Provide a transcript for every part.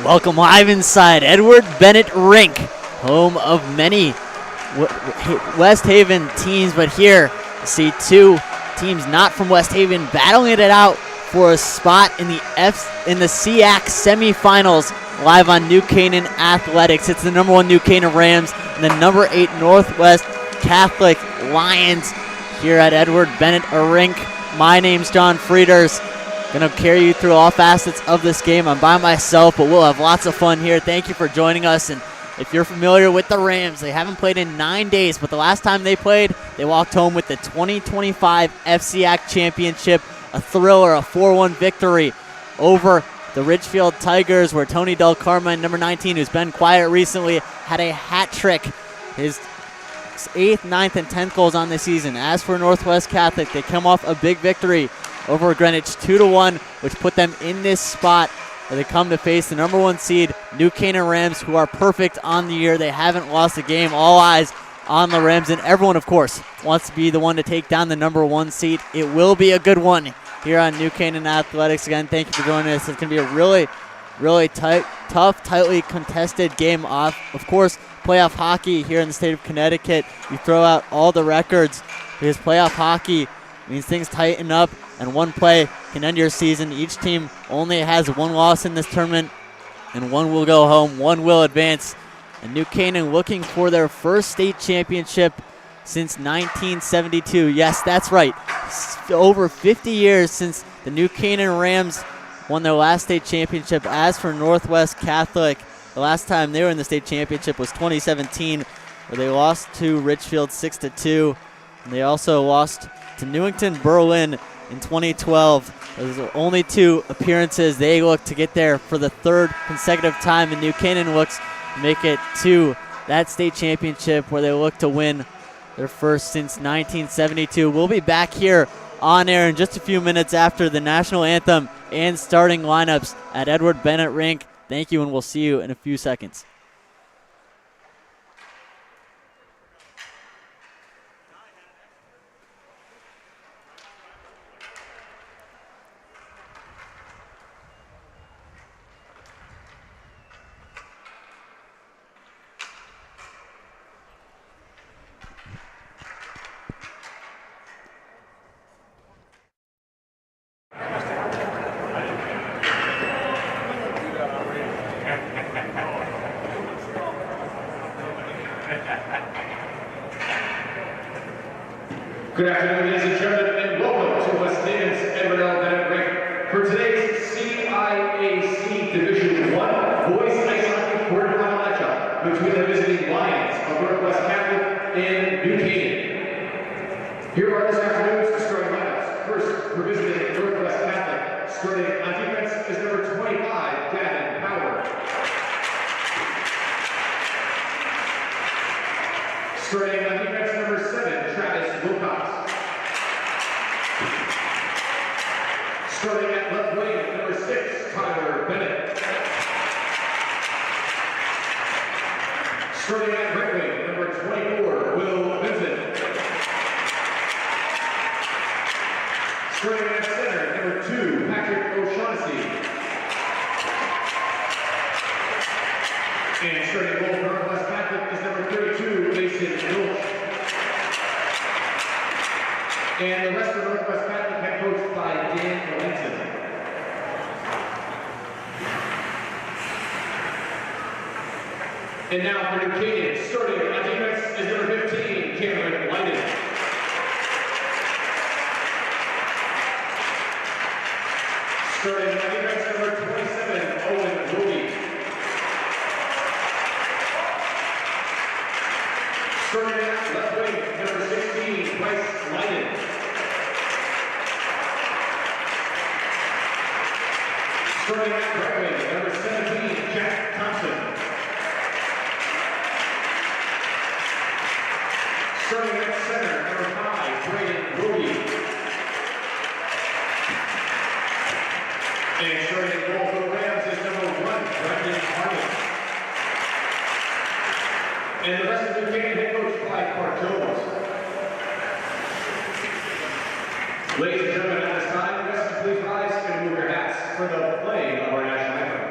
Welcome live inside Edward Bennett Rink, home of many West Haven teams, but here you see two teams not from West Haven battling it out for a spot in the CIAC semifinals live on New Canaan Athletics. It's the number 1 New Canaan Rams and the number 8 Northwest Catholic Lions here at Edward Bennett Rink. My name's John Frieders. Gonna carry you through all facets of this game. I'm by myself, but we'll have lots of fun here. Thank you for joining us. And if you're familiar with the Rams, they haven't played in 9 days, but the last time they played, they walked home with the 2025 FCIAC Championship, a thriller, a 4-1 victory over the Ridgefield Tigers, where Tony Del Carmen, number 19, who's been quiet recently, had a hat trick. His 8th, 9th, and 10th goals on the season. As for Northwest Catholic, they come off a big victory over Greenwich 2-1, which put them in this spot where they come to face the number 1 seed New Canaan Rams, who are perfect on the year. They haven't lost a game. All eyes on the Rams, and everyone, of course, wants to be the one to take down the number 1 seed. It will be a good one here on New Canaan Athletics. Again, thank you for joining us. It's going to be a really tough, tightly contested game. Of course, playoff hockey here in the state of Connecticut, you throw out all the records because playoff hockey means things tighten up, and one play can end your season. Each team only has 1 loss in this tournament, and 1 will go home, 1 will advance. And New Canaan looking for their first state championship since 1972. Yes, that's right. Over 50 years since the New Canaan Rams won their last state championship. As for Northwest Catholic, the last time they were in the state championship was 2017, where they lost to Ridgefield 6-2. And they also lost to Newington Berlin in 2012. Those are only 2 appearances. They look to get there for the 3rd consecutive time, and New Canaan looks to make it to that state championship where they look to win their first since 1972. We'll be back here on air in just a few minutes after the national anthem and starting lineups at Edward Bennett Rink. Thank you, and we'll see you in a few seconds. Good afternoon, ladies and gentlemen, and welcome to West Haven's Edward Bennett Rink for today's CIAC Division 1 Boys Ice Hockey Quarterfinal matchup between the visiting Lions of Northwest Catholic and New Canaan. Here are this afternoon's starting lineups. First, for visiting Northwest Catholic, starting on defense is number 25, Gavin Power. Starting on defense, number 7, Travis Wilcox. Starting at left wing, number 6, Tyler Bennett. Starting at right wing, number 24, Will Vincent. Starting at center, number 2, Patrick O'Shaughnessy. And starting goal for Northwest Catholic is number 32, Mason Milch. And the rest of Northwest Catholic head coached by Dan Williamson. And now for New Canaan, starting on defense is number 15, Cameron Lyden. Starting on defense, number 27, Owen Roby. Starting at left wing, number 16, Bryce Lyden. Starting at right wing, number 17, Jack Thompson. Starting at center, number 5, Brayden Ruby. And starting at goal for the Rams is number 1, Brendan Harmon. And the rest of the game head coached by Clark Jones. Ladies and gentlemen, at this time, the rest please rise and move your hats for the playing of our national anthem.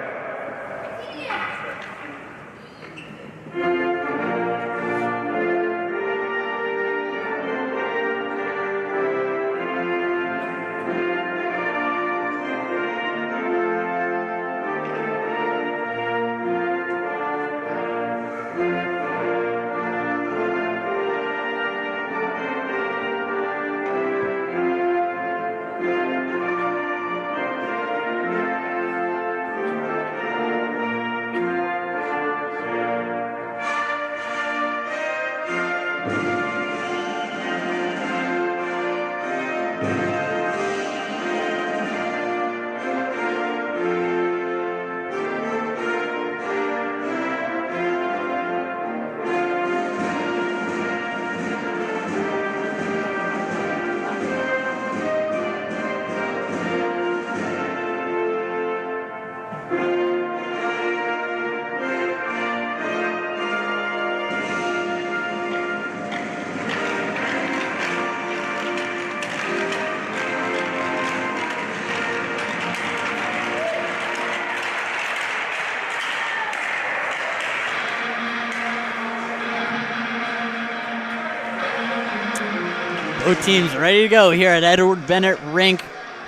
Both teams ready to go here at Edward Bennett Rink,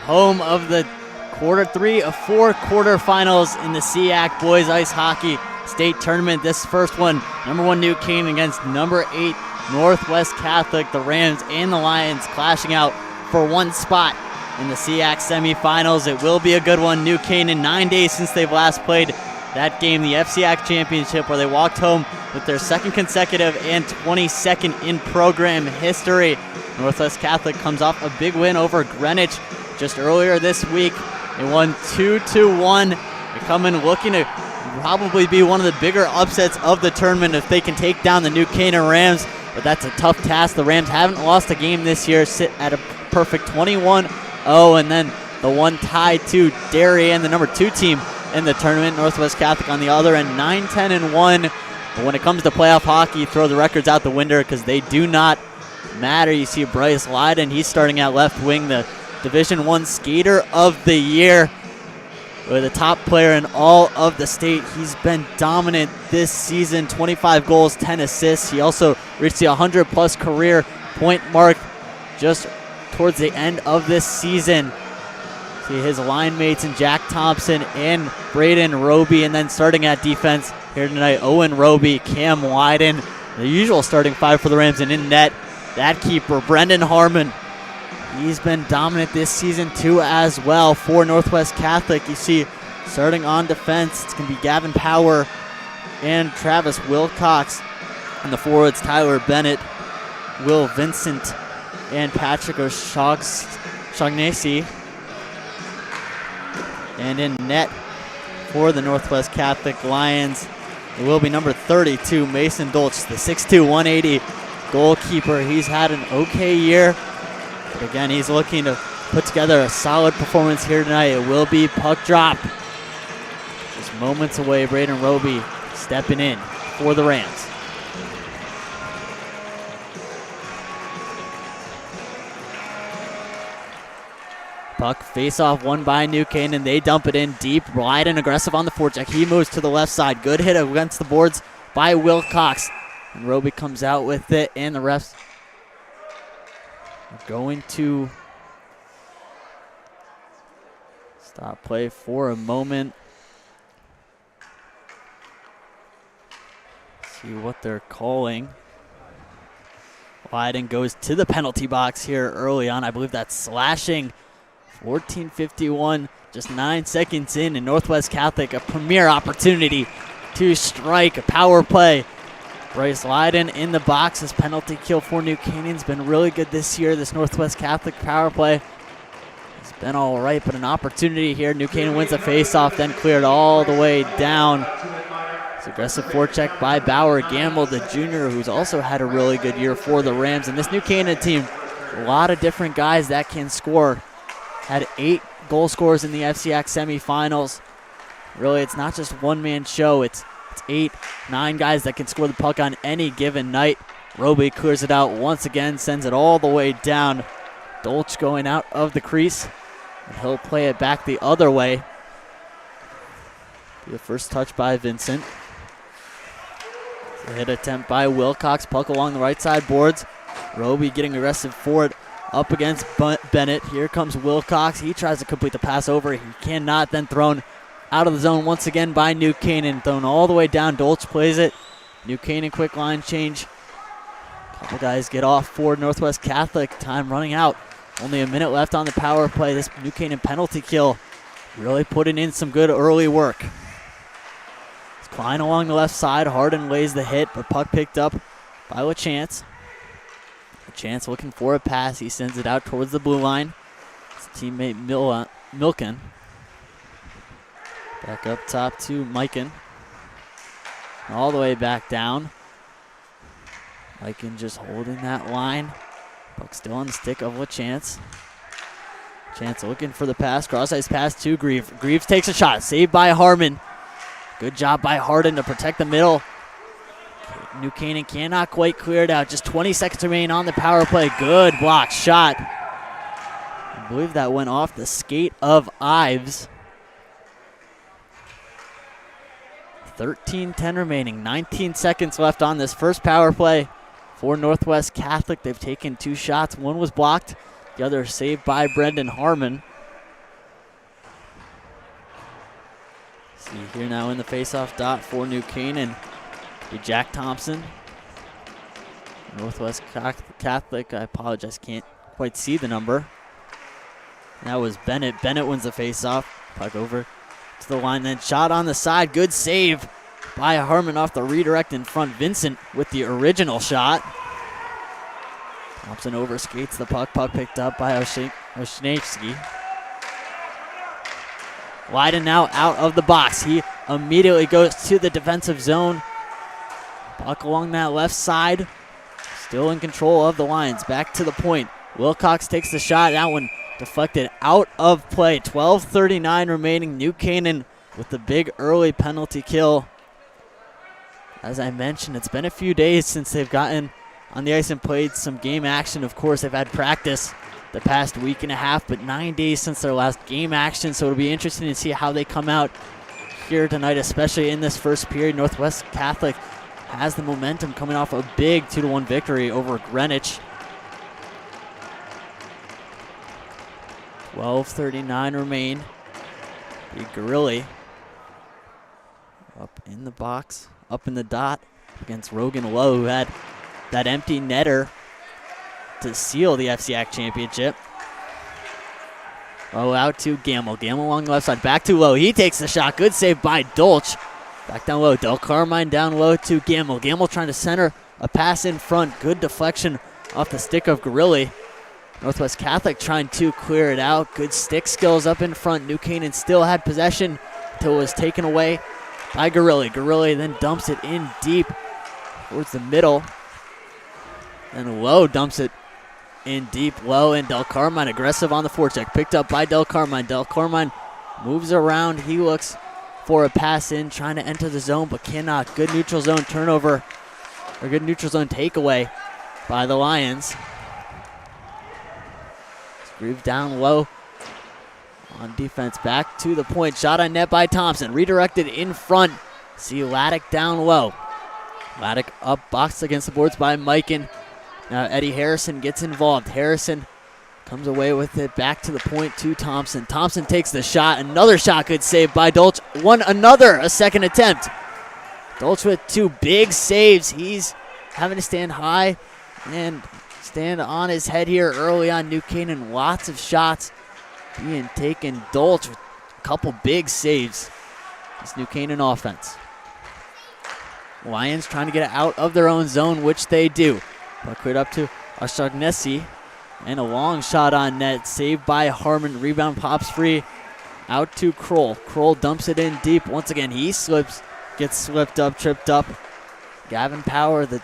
home of the quarter 3 of 4 quarterfinals in the CIAC Boys Ice Hockey State Tournament. This first one, number 1 New Canaan against number 8 Northwest Catholic. The Rams and the Lions clashing out for one spot in the CIAC semifinals. It will be a good one. New Canaan, 9 days since they've last played that game, the FCIAC Championship, where they walked home with their second consecutive and 22nd in program history. Northwest Catholic comes off a big win over Greenwich just earlier this week. They won 2-1. They're coming looking to probably be one of the bigger upsets of the tournament if they can take down the New Canaan Rams, but that's a tough task. The Rams haven't lost a game this year, sit at a perfect 21-0, and then the one tied to Darien, the number 2 team in the tournament. Northwest Catholic on the other end, 9-10-1. But when it comes to playoff hockey, throw the records out the window because they do not matter. You see Bryce Lyden, he's starting at left wing, the Division I Skater of the Year. With the top player in all of the state. He's been dominant this season, 25 goals, 10 assists. He also reached the 100-plus career point mark just towards the end of this season. See his line mates in Jack Thompson and Braden Roby, and then starting at defense here tonight, Owen Roby, Cam Wyden, the usual starting 5 for the Rams, and in net, that keeper, Brendan Harmon. He's been dominant this season too as well for Northwest Catholic. You see starting on defense, it's going to be Gavin Power and Travis Wilcox. On the forwards, Tyler Bennett, Will Vincent, and Patrick O'Shaughnessy. And in net for the Northwest Catholic Lions, it will be number 32, Mason Dolch, the 6'2", 180 goalkeeper. He's had an okay year, but again, he's looking to put together a solid performance here tonight. It will be puck drop. Just moments away, Braden Roby stepping in for the Rams. Puck face-off won by New Canaan. They dump it in deep. Wyden aggressive on the forecheck. He moves to the left side. Good hit against the boards by Wilcox. And Roby comes out with it, and the refs are going to stop play for a moment. See what they're calling. Wyden goes to the penalty box here early on. I believe that's slashing. 14:51, just 9 seconds in, and Northwest Catholic, a premier opportunity to strike a power play. Bryce Lyden in the box. His penalty kill for New Canaan's been really good this year. This Northwest Catholic power play has been all right, but an opportunity here. New Canaan wins the faceoff, then cleared all the way down. It's aggressive forecheck by Bauer Gamble, the junior, who's also had a really good year for the Rams. And this New Canaan team, a lot of different guys that can score. Had 8 goal scorers in the FCIAC semifinals. Really, it's not just one-man show. It's 8, 9 guys that can score the puck on any given night. Roby clears it out once again, sends it all the way down. Dolch going out of the crease, and he'll play it back the other way. The first touch by Vincent. A hit attempt by Wilcox. Puck along the right side boards. Roby getting aggressive forward. Up against Bennett. Here comes Wilcox. He tries to complete the pass over. He cannot. Then thrown out of the zone once again by New Canaan. Thrown all the way down. Dolch plays it. New Canaan quick line change. Couple guys get off for Northwest Catholic. Time running out. Only a minute left on the power play. This New Canaan penalty kill really putting in some good early work. It's Klein along the left side. Harden lays the hit, but puck picked up by LaChance. Chance looking for a pass. He sends it out towards the blue line. His teammate Milken. Back up top to Mikan. All the way back down. Mikan just holding that line. Puck still on the stick of LaChance. Chance looking for the pass. Cross-ice pass to Greaves. Greaves takes a shot. Saved by Harmon. Good job by Harden to protect the middle. New Canaan cannot quite clear it out. Just 20 seconds remain on the power play. Good block shot. I believe that went off the skate of Ives. 13:10 remaining. 19 seconds left on this first power play for Northwest Catholic. They've taken 2 shots. One was blocked, the other saved by Brendan Harmon. See here now in the faceoff dot for New Canaan, Jack Thompson. Northwest Catholic, I apologize, can't quite see the number. That was Bennett. Bennett wins the faceoff. Puck over to the line, then shot on the side. Good save by Harmon off the redirect in front. Vincent with the original shot. Thompson overskates the puck. Puck picked up by Oshnevsky. Wyden now out of the box. He immediately goes to the defensive zone. Puck along that left side. Still in control of the Lions. Back to the point. Wilcox takes the shot. That one deflected out of play. 12:39 remaining. New Canaan with the big early penalty kill. As I mentioned, it's been a few days since they've gotten on the ice and played some game action. Of course, they've had practice the past week and a half, but 9 days since their last game action, so it'll be interesting to see how they come out here tonight, especially in this first period. Northwest Catholic has the momentum coming off a big 2-1 victory over Greenwich. 12:39 remain. Big Gorilli up in the box, up in the dot against Rogan Lowe, who had that empty netter to seal the FCIAC championship. Lowe out to Gamble. Gamble along the left side. Back to Lowe. He takes the shot. Good save by Dolch. Back down low. Del Carmine down low to Gamble. Gamble trying to center a pass in front. Good deflection off the stick of Gorilli. Northwest Catholic trying to clear it out. Good stick skills up in front. New Canaan still had possession until it was taken away by Gorilli. Gorilli then dumps it in deep towards the middle. And Lowe dumps it in deep. Lowe and Del Carmine aggressive on the forecheck. Picked up by Del Carmine. Del Carmine moves around. He looks for a pass in, trying to enter the zone, but cannot. Good neutral zone turnover, or good neutral zone takeaway by the Lions. Groove down low on defense. Back to the point. Shot on net by Thompson. Redirected in front. See Laddick down low. Laddick up, boxed against the boards by Mikan. Now Eddie Harrison gets involved. Harrison comes away with it. Back to the point to Thompson. Thompson takes the shot. Another shot, good save by Dolch. A second attempt. Dolch with 2 big saves. He's having to stand high and stand on his head here early on. New Canaan, lots of shots being taken. Dolch with a couple big saves. This New Canaan offense. Lions trying to get it out of their own zone, which they do. Puck cleared up to Ashagnesi. And a long shot on net, saved by Harmon. Rebound pops free out to Kroll. Kroll dumps it in deep. Once again, he slips, gets slipped up, tripped up. Gavin Power, the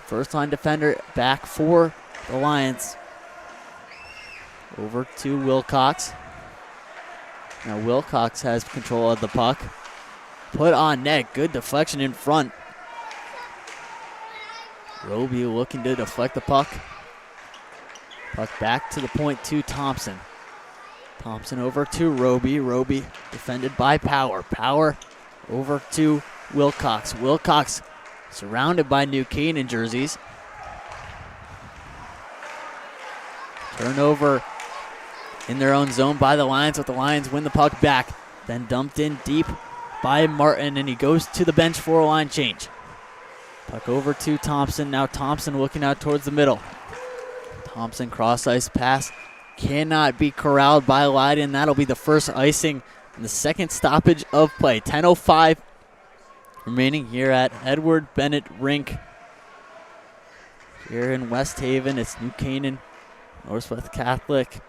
first-line defender, back for the Lions. Over to Wilcox. Now Wilcox has control of the puck. Put on net, good deflection in front. Roby looking to deflect the puck. Puck back to the point to Thompson. Thompson over to Roby. Roby defended by Power. Power over to Wilcox. Wilcox surrounded by New Canaan jerseys. Turnover in their own zone by the Lions, with the Lions win the puck back. Then dumped in deep by Martin, and he goes to the bench for a line change. Puck over to Thompson. Now Thompson looking out towards the middle. Thompson cross-ice pass cannot be corralled by Leiden. That'll be the first icing and the second stoppage of play. 10:05 remaining here at Edward Bennett Rink. Here in West Haven, it's New Canaan, Northwest Catholic.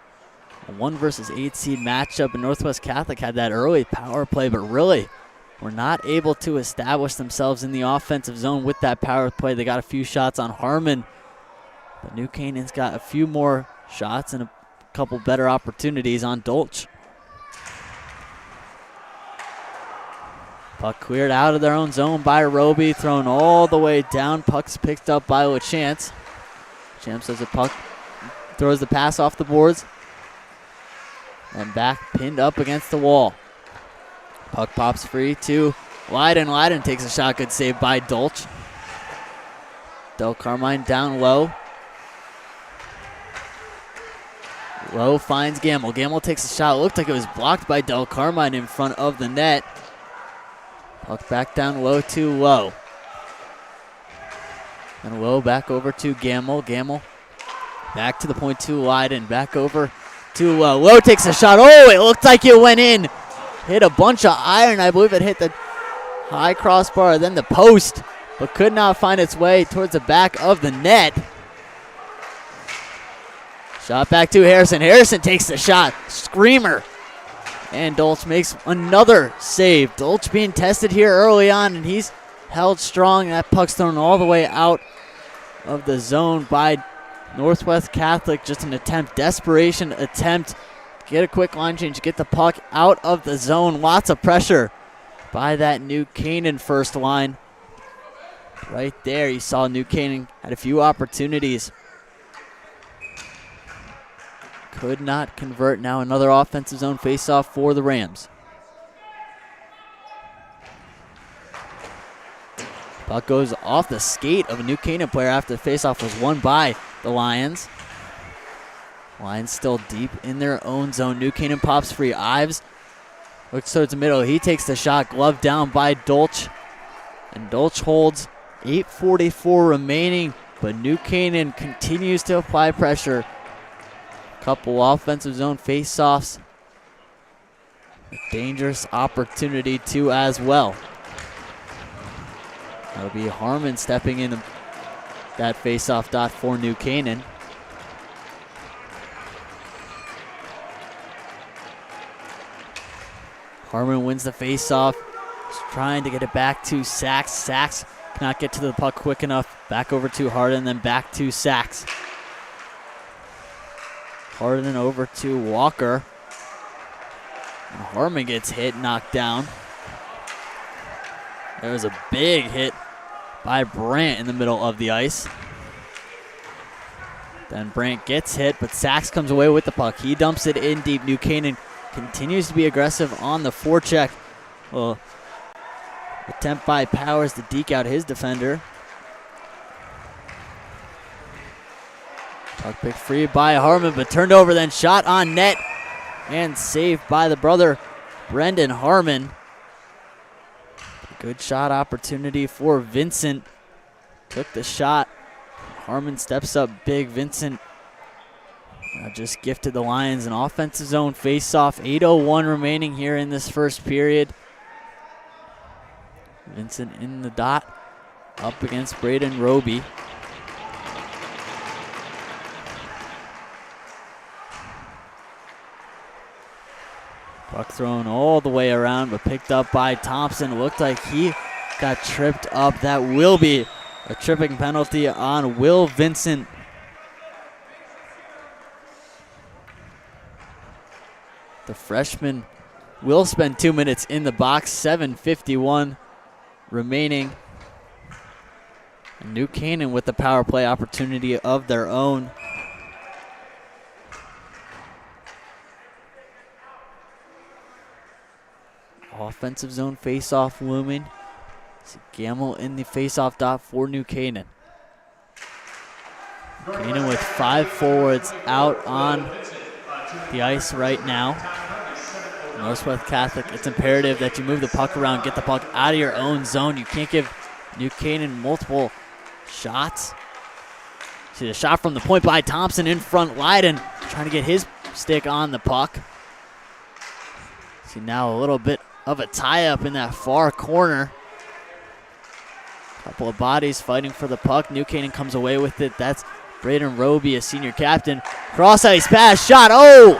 A 1 versus 8 seed matchup, and Northwest Catholic had that early power play, but really were not able to establish themselves in the offensive zone with that power play. They got a few shots on Harmon, but New Canaan's got a few more shots and a couple better opportunities on Dolch. Puck cleared out of their own zone by Roby, thrown all the way down. Puck's picked up by LaChance. Champs has a puck, throws the pass off the boards, and back pinned up against the wall. Puck pops free to Leiden. Leiden takes a shot, good save by Dolch. Del Carmine down low. Low finds Gamble. Gamble takes a shot. It looked like it was blocked by Del Carmine in front of the net. Puck back down low to Low. And Low back over to Gamble. Gamble back to the point to Leiden. Back over to Low. Low takes a shot. Oh, it looked like it went in. Hit a bunch of iron. I believe it hit the high crossbar, then the post, but could not find its way towards the back of the net. Shot back to Harrison. Harrison takes the shot. Screamer. And Dolch makes another save. Dolch being tested here early on, and he's held strong. That puck's thrown all the way out of the zone by Northwest Catholic. Just an attempt, desperation attempt. Get a quick line change, get the puck out of the zone. Lots of pressure by that New Canaan first line. Right there, you saw New Canaan had a few opportunities. Could not convert. Now another offensive zone faceoff for the Rams. Puck goes off the skate of a New Canaan player after the faceoff was won by the Lions. Lions still deep in their own zone. New Canaan pops free. Ives looks towards the middle. He takes the shot. Glove down by Dolch. And Dolch holds. 8:44 remaining, but New Canaan continues to apply pressure. Couple offensive zone face-offs. A dangerous opportunity too as well. That'll be Harmon stepping in that face-off dot for New Canaan. Harmon wins the face-off. He's trying to get it back to Sachs. Sachs cannot get to the puck quick enough. Back over to Hardin, then back to Sachs. Hardin over to Walker. And Harmon gets hit, knocked down. There was a big hit by Brandt in the middle of the ice. Then Brandt gets hit, but Sachs comes away with the puck. He dumps it in deep. New Canaan continues to be aggressive on the forecheck. Well, attempt by Powers to deke out his defender. Puck picked free by Harmon, but turned over, then shot on net and saved by the brother, Brendan Harmon. Good shot opportunity for Vincent. Took the shot. Harmon steps up big. Vincent just gifted the Lions an offensive zone face-off. 8:01 remaining here in this first period. Vincent in the dot up against Braden Roby. Puck thrown all the way around, but picked up by Thompson. Looked like he got tripped up. That will be a tripping penalty on Will Vincent. The freshman will spend 2 minutes in the box. 7:51 remaining. And New Canaan with the power play opportunity of their own. Offensive zone face-off looming. Gamble in the face-off dot for New Canaan. Canaan with 5 forwards out on the ice right now. Northwest Catholic, it's imperative that you move the puck around, get the puck out of your own zone. You can't give New Canaan multiple shots. See the shot from the point by Thompson in front. Leiden trying to get his stick on the puck. See now a little bit of a tie-up in that far corner. Couple of bodies fighting for the puck. New Canaan comes away with it. That's Braden Roby, a senior captain. Cross-ice pass, shot, oh!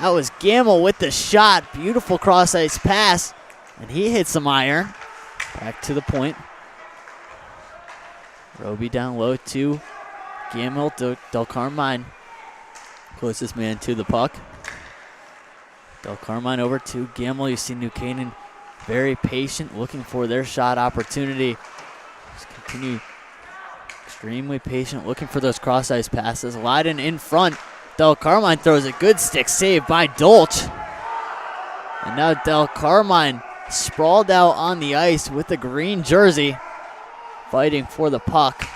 That was Gamble with the shot. Beautiful cross-ice pass, and he hit some iron. Back to the point. Roby down low to Gamble. Del Carmine, closest man to the puck. Del Carmine over to Gamble. You see New Canaan very patient, looking for their shot opportunity. Just continue extremely patient, looking for those cross-ice passes. Leiden in front. Del Carmine throws a good stick save by Dolch. And now Del Carmine sprawled out on the ice with the green jersey. fighting for the puck.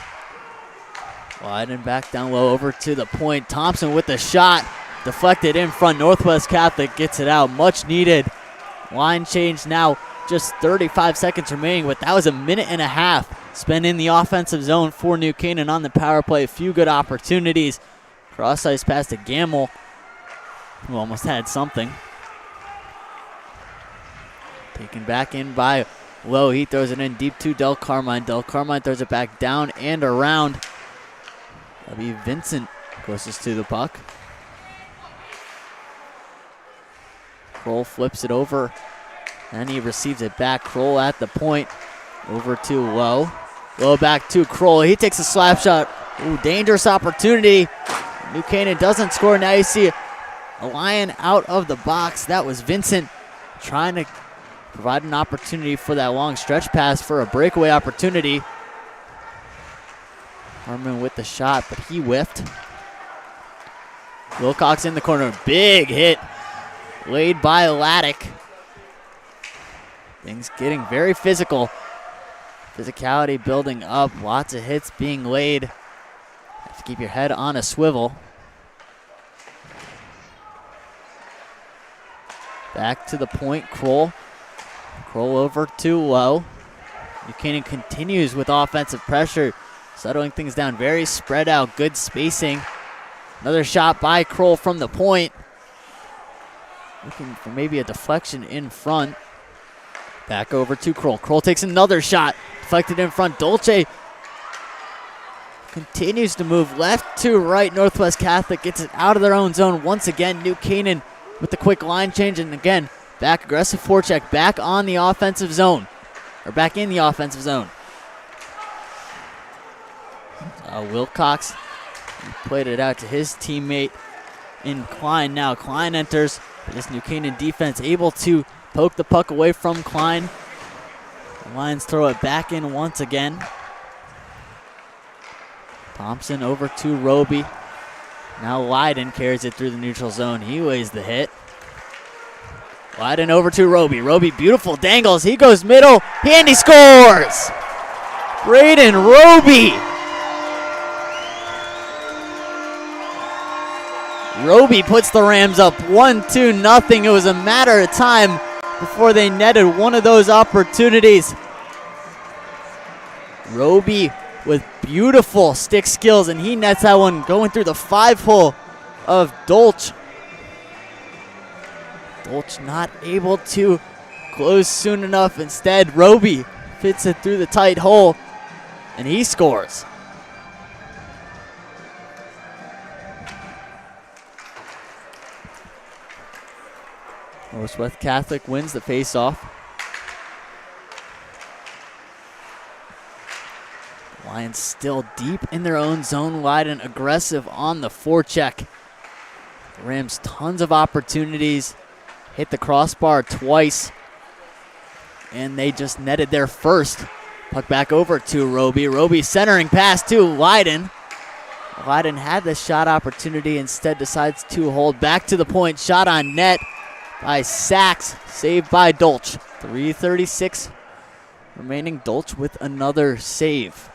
Wyden back down low over to the point. Thompson with the shot. Deflected in front. Northwest Catholic gets it out. Much needed. Line change now. Just 35 seconds remaining, but that was a minute and a half spent in the offensive zone for New Canaan on the power play. A few good opportunities. Cross ice pass to Gamble, who almost had something. Taken back in by Lowe. He throws it in deep to Del Carmine. Del Carmine throws it back down and around. That'll be Vincent closest to the puck. Kroll flips it over, and he receives it back. Kroll at the point, over to Lowe. Lowe back to Kroll. He takes a slap shot. Ooh, dangerous opportunity. New Canaan doesn't score. Now you see a Lion out of the box. That was Vincent trying to provide an opportunity for that long stretch pass for a breakaway opportunity. Harmon with the shot, but he whiffed. Wilcox in the corner. Big hit laid by Laddick. Things getting very physical. Physicality building up. Lots of hits being laid. Have to keep your head on a swivel. Back to the point. Kroll. Kroll over to Lowe. New Canaan continues with offensive pressure, settling things down. Very spread out. Good spacing. Another shot by Kroll from the point. Looking for maybe a deflection in front. Back over to Kroll. Kroll takes another shot. Deflected in front. Dolce continues to move left to right. Northwest Catholic gets it out of their own zone once again. New Canaan with the quick line change, and again, back aggressive forecheck, back on the offensive zone, or back in the offensive zone. Wilcox played it out to his teammate in Klein. Now Klein enters. This New Canaan defense able to poke the puck away from Klein. The Lions throw it back in once again. Thompson over to Roby. Now Lyden carries it through the neutral zone. He lays the hit. Lyden over to Roby. Roby, beautiful dangles. He goes middle, and he scores! Braden Roby! Roby puts the Rams up 1-0. It was a matter of time before they netted one of those opportunities. Roby with beautiful stick skills, and he nets that one going through the 5-hole of Dolch. Dolch not able to close soon enough. Instead, Roby fits it through the tight hole, and he scores. Northwest Catholic wins the faceoff. Lions still deep in their own zone, wide and aggressive on the forecheck. The Rams tons of opportunities, hit the crossbar twice, and they just netted their first. Puck back over to Roby. Roby centering pass to Lyden. Lyden had the shot opportunity, instead decides to hold back to the point. Shot on net by Sachs, saved by Dolch. 3:36 remaining. Dolch with another save.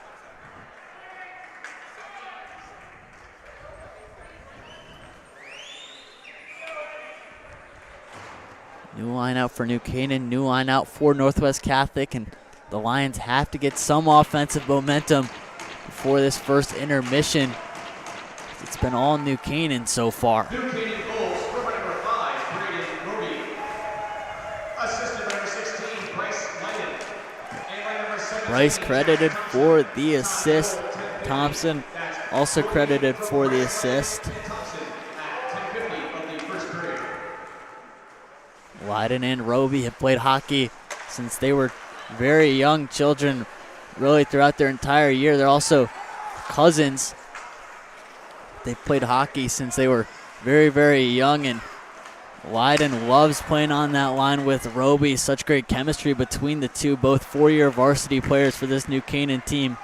New line out for New Canaan, new line out for Northwest Catholic, and the Lions have to get some offensive momentum before this first intermission. It's been all New Canaan so far. New Canaan goals for number 5, Braden Roby. Assisted by number 16, Bryce Lyden. And by number 17, Bryce credited for the assist. Thompson also credited for the assist. Lyden and Roby have played hockey since they were very young children, really throughout their entire year. They're also cousins. They've played hockey since they were very, very young, and Lyden loves playing on that line with Roby. Such great chemistry between the two, both four-year varsity players for this New Canaan team.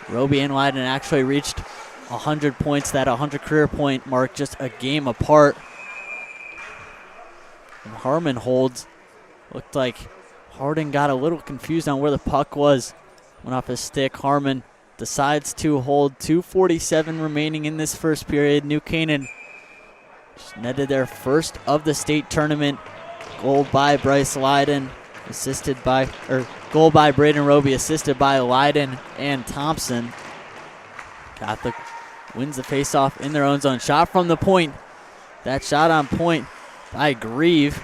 Roby and Lyden actually reached 100 points, that 100 career point mark, just a game apart. And Harmon holds. Looked like Harding got a little confused on where the puck was Went off his stick. Harmon decides to hold. 2:47 remaining in this first period. New Canaan just netted their first of the state tournament. Goal by Bryce Leiden, goal by Braden Roby, assisted by Leiden and Thompson. Catholic wins the faceoff in their own zone. Shot from the point. That shot on point by Grieve.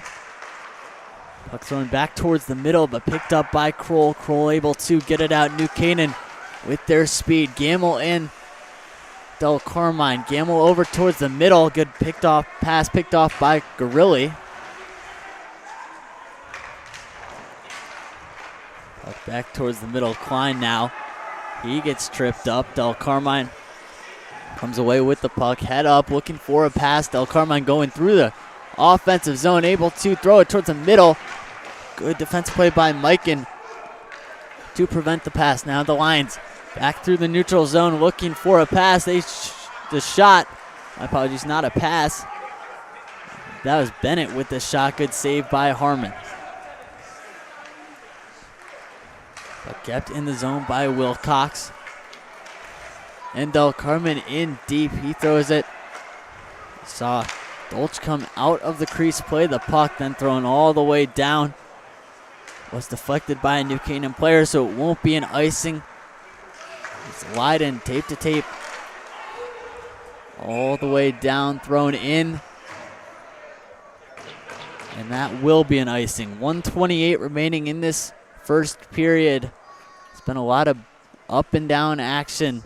Puck thrown back towards the middle, but picked up by Kroll. Kroll able to get it out. New Canaan with their speed. Gamble and Del Carmine. Gamble over towards the middle. Good pass picked off by Garilli. Puck back towards the middle. Klein now. He gets tripped up. Del Carmine comes away with the puck. Head up, looking for a pass. Del Carmine going through the offensive zone, able to throw it towards the middle. Good defense play by Mikan to prevent the pass. Now the Lions back through the neutral zone, looking for a pass. The shot, my apologies, not a pass. That was Bennett with the shot. Good save by Harmon. But kept in the zone by Wilcox. And Del Carmen in deep. He throws it. Saw Dolch come out of the crease, play the puck, then thrown all the way down. Was deflected by a New Canaan player, so it won't be an icing. It's Leiden, tape to tape. All the way down, thrown in. And that will be an icing. 1:28 remaining in this first period. It's been a lot of up and down action.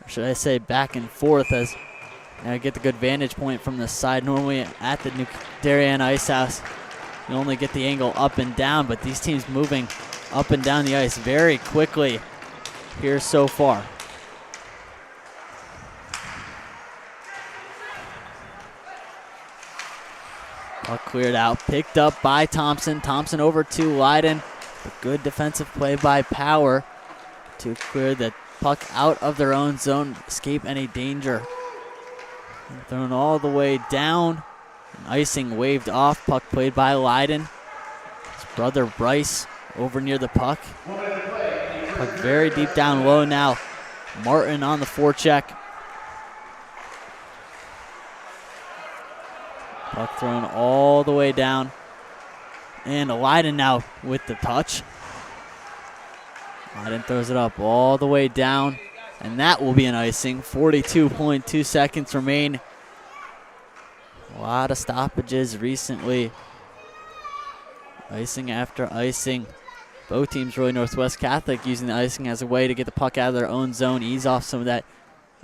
Or should I say back and forth, as I get the good vantage point from the side. Normally at the New Darien Ice House, you only get the angle up and down, but these teams moving up and down the ice very quickly here so far. Puck cleared out, picked up by Thompson. Thompson over to Leiden. A good defensive play by Power to clear the puck out of their own zone, escape any danger. And thrown all the way down. And icing waved off. Puck played by Leiden. His brother Bryce over near the puck. Puck very deep down low now. Martin on the forecheck. Puck thrown all the way down. And Leiden now with the touch. Leiden throws it up all the way down. And that will be an icing. 42.2 seconds remain. A lot of stoppages recently. Icing after icing. Both teams really. Northwest Catholic using the icing as a way to get the puck out of their own zone, ease off some of that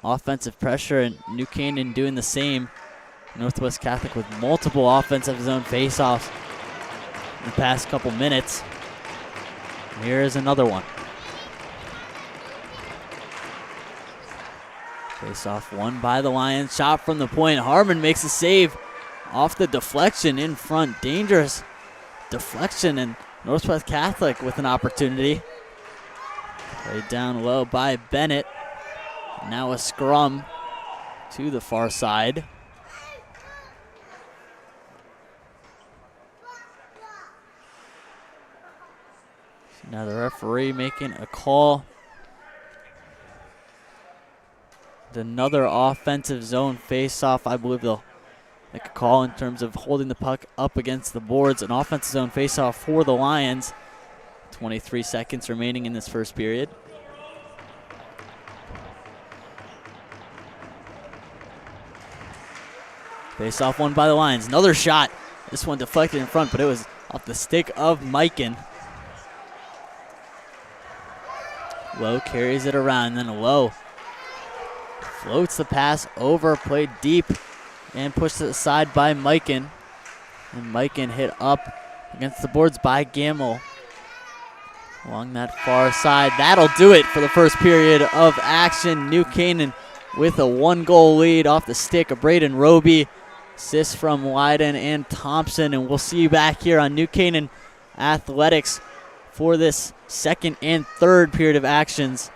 offensive pressure, and New Canaan doing the same. Northwest Catholic with multiple offensive zone faceoffs in the past couple minutes. Here is another one. Face-off won by the Lions. Shot from the point. Harmon makes a save off the deflection in front. Dangerous deflection, and Northwest Catholic with an opportunity. Played down low by Bennett. Now a scrum to the far side. Now the referee making a call. Another offensive zone face-off. I believe they'll make a call in terms of holding the puck up against the boards. An offensive zone face-off for the Lions. 23 seconds remaining in this first period. Face-off won by the Lions. Another shot. This one deflected in front, but it was off the stick of Mikan. Lowe carries it around, and then Lowe floats the pass over, played deep, and pushed it aside by Mikan. And Mikan hit up against the boards by Gamble along that far side. That'll do it for the first period of action. New Canaan with a 1-goal lead off the stick of Braden Roby. Assists from Leiden and Thompson, and we'll see you back here on New Canaan Athletics for this second and third period of actions.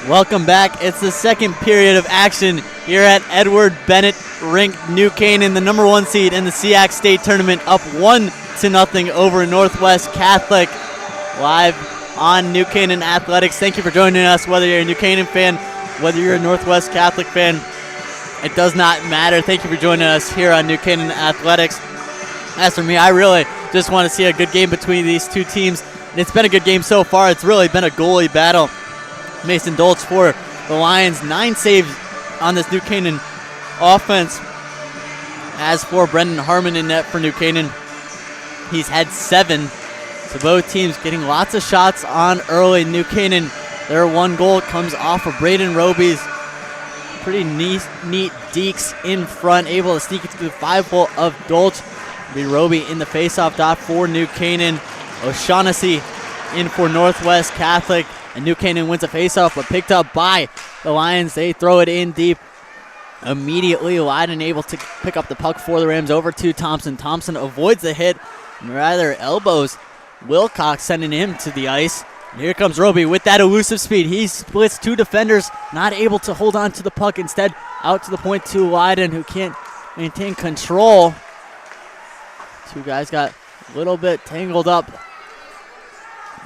Welcome back. It's the second period of action here at Edward Bennett Rink. New Canaan, the number 1 seed in the CIAC State Tournament, up 1-0 over Northwest Catholic. Live on New Canaan Athletics. Thank you for joining us, whether you're a New Canaan fan, whether you're a Northwest Catholic fan. It does not matter. Thank you for joining us here on New Canaan Athletics. As for me, I really just want to see a good game between these two teams. And it's been a good game so far. It's really been a goalie battle. Mason Dolch for the Lions, 9 saves on this New Canaan offense. As for Brendan Harmon in net for New Canaan, he's had 7. So both teams getting lots of shots on early. New Canaan, their 1 goal comes off of Braden Roby's pretty neat dekes in front, able to sneak it to the 5-hole of Dolch. Be Roby in the faceoff dot for New Canaan. O'Shaughnessy in for Northwest Catholic. And New Canaan wins a faceoff, but picked up by the Lions. They throw it in deep. Immediately, Leiden able to pick up the puck for the Rams over to Thompson. Thompson avoids the hit and rather elbows Wilcox, sending him to the ice. And here comes Roby with that elusive speed. He splits 2 defenders, not able to hold on to the puck. Instead, out to the point to Leiden, who can't maintain control. 2 guys got a little bit tangled up.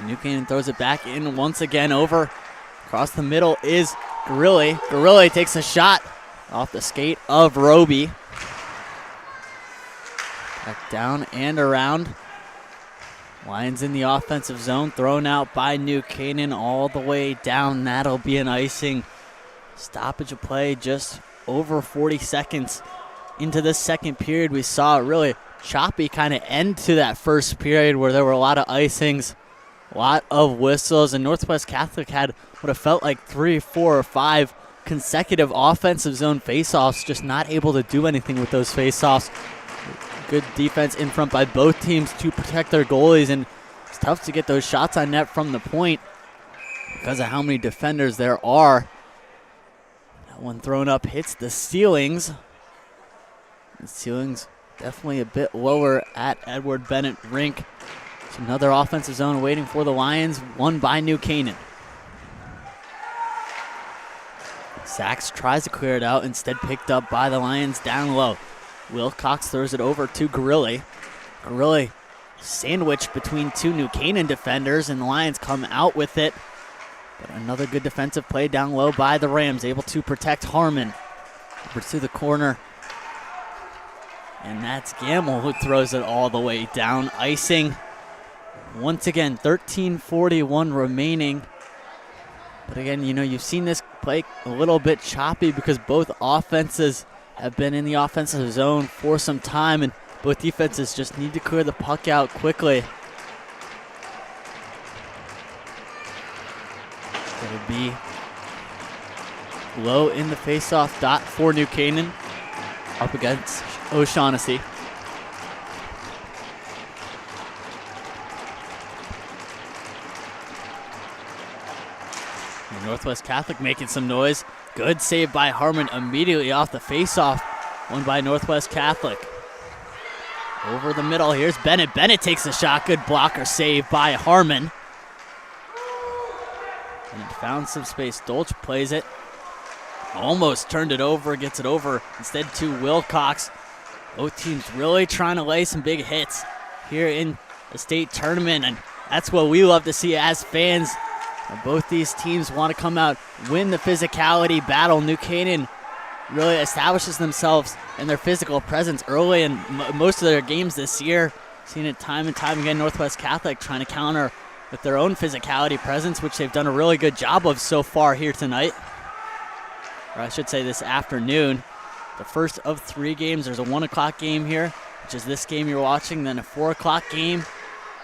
New Canaan throws it back in once again over. Across the middle is Gorilli. Gorilli takes a shot off the skate of Roby. Back down and around. Lions in the offensive zone, thrown out by New Canaan all the way down. That'll be an icing. Stoppage of play just over 40 seconds into the second period. We saw a really choppy kind of end to that first period where there were a lot of icings. A lot of whistles, and Northwest Catholic had what it felt like 3, 4, or 5 consecutive offensive zone faceoffs, just not able to do anything with those faceoffs. Good defense in front by both teams to protect their goalies, and it's tough to get those shots on net from the point because of how many defenders there are. That one thrown up hits the ceilings. The ceilings definitely a bit lower at Edward Bennett Rink. Another offensive zone waiting for the Lions, won by New Canaan. Sachs tries to clear it out, instead picked up by the Lions down low. Wilcox throws it over to Gorilli. Gorilli sandwiched between 2 New Canaan defenders, and the Lions come out with it. But another good defensive play down low by the Rams, able to protect Harmon. Over to the corner. And that's Gamble who throws it all the way down, icing. Once again, 13:41 remaining. But again, you've seen this play a little bit choppy because both offenses have been in the offensive zone for some time, and both defenses just need to clear the puck out quickly. It'll be low in the faceoff dot for New Canaan, up against O'Shaughnessy. Northwest Catholic making some noise. Good save by Harmon immediately off the faceoff. Won by Northwest Catholic. Over the middle, here's Bennett. Bennett takes a shot. Good blocker save by Harmon. And found some space. Dolch plays it. Almost turned it over, gets it over instead to Wilcox. Both teams really trying to lay some big hits here in the state tournament, and that's what we love to see as fans. Both these teams want to come out, win the physicality battle. New Canaan really establishes themselves and their physical presence early in most of their games this year. Seen it time and time again. Northwest Catholic trying to counter with their own physicality presence, which they've done a really good job of so far here tonight. Or I should say this afternoon. The first of 3 games. There's a 1 o'clock game here, which is this game you're watching, then a 4 o'clock game.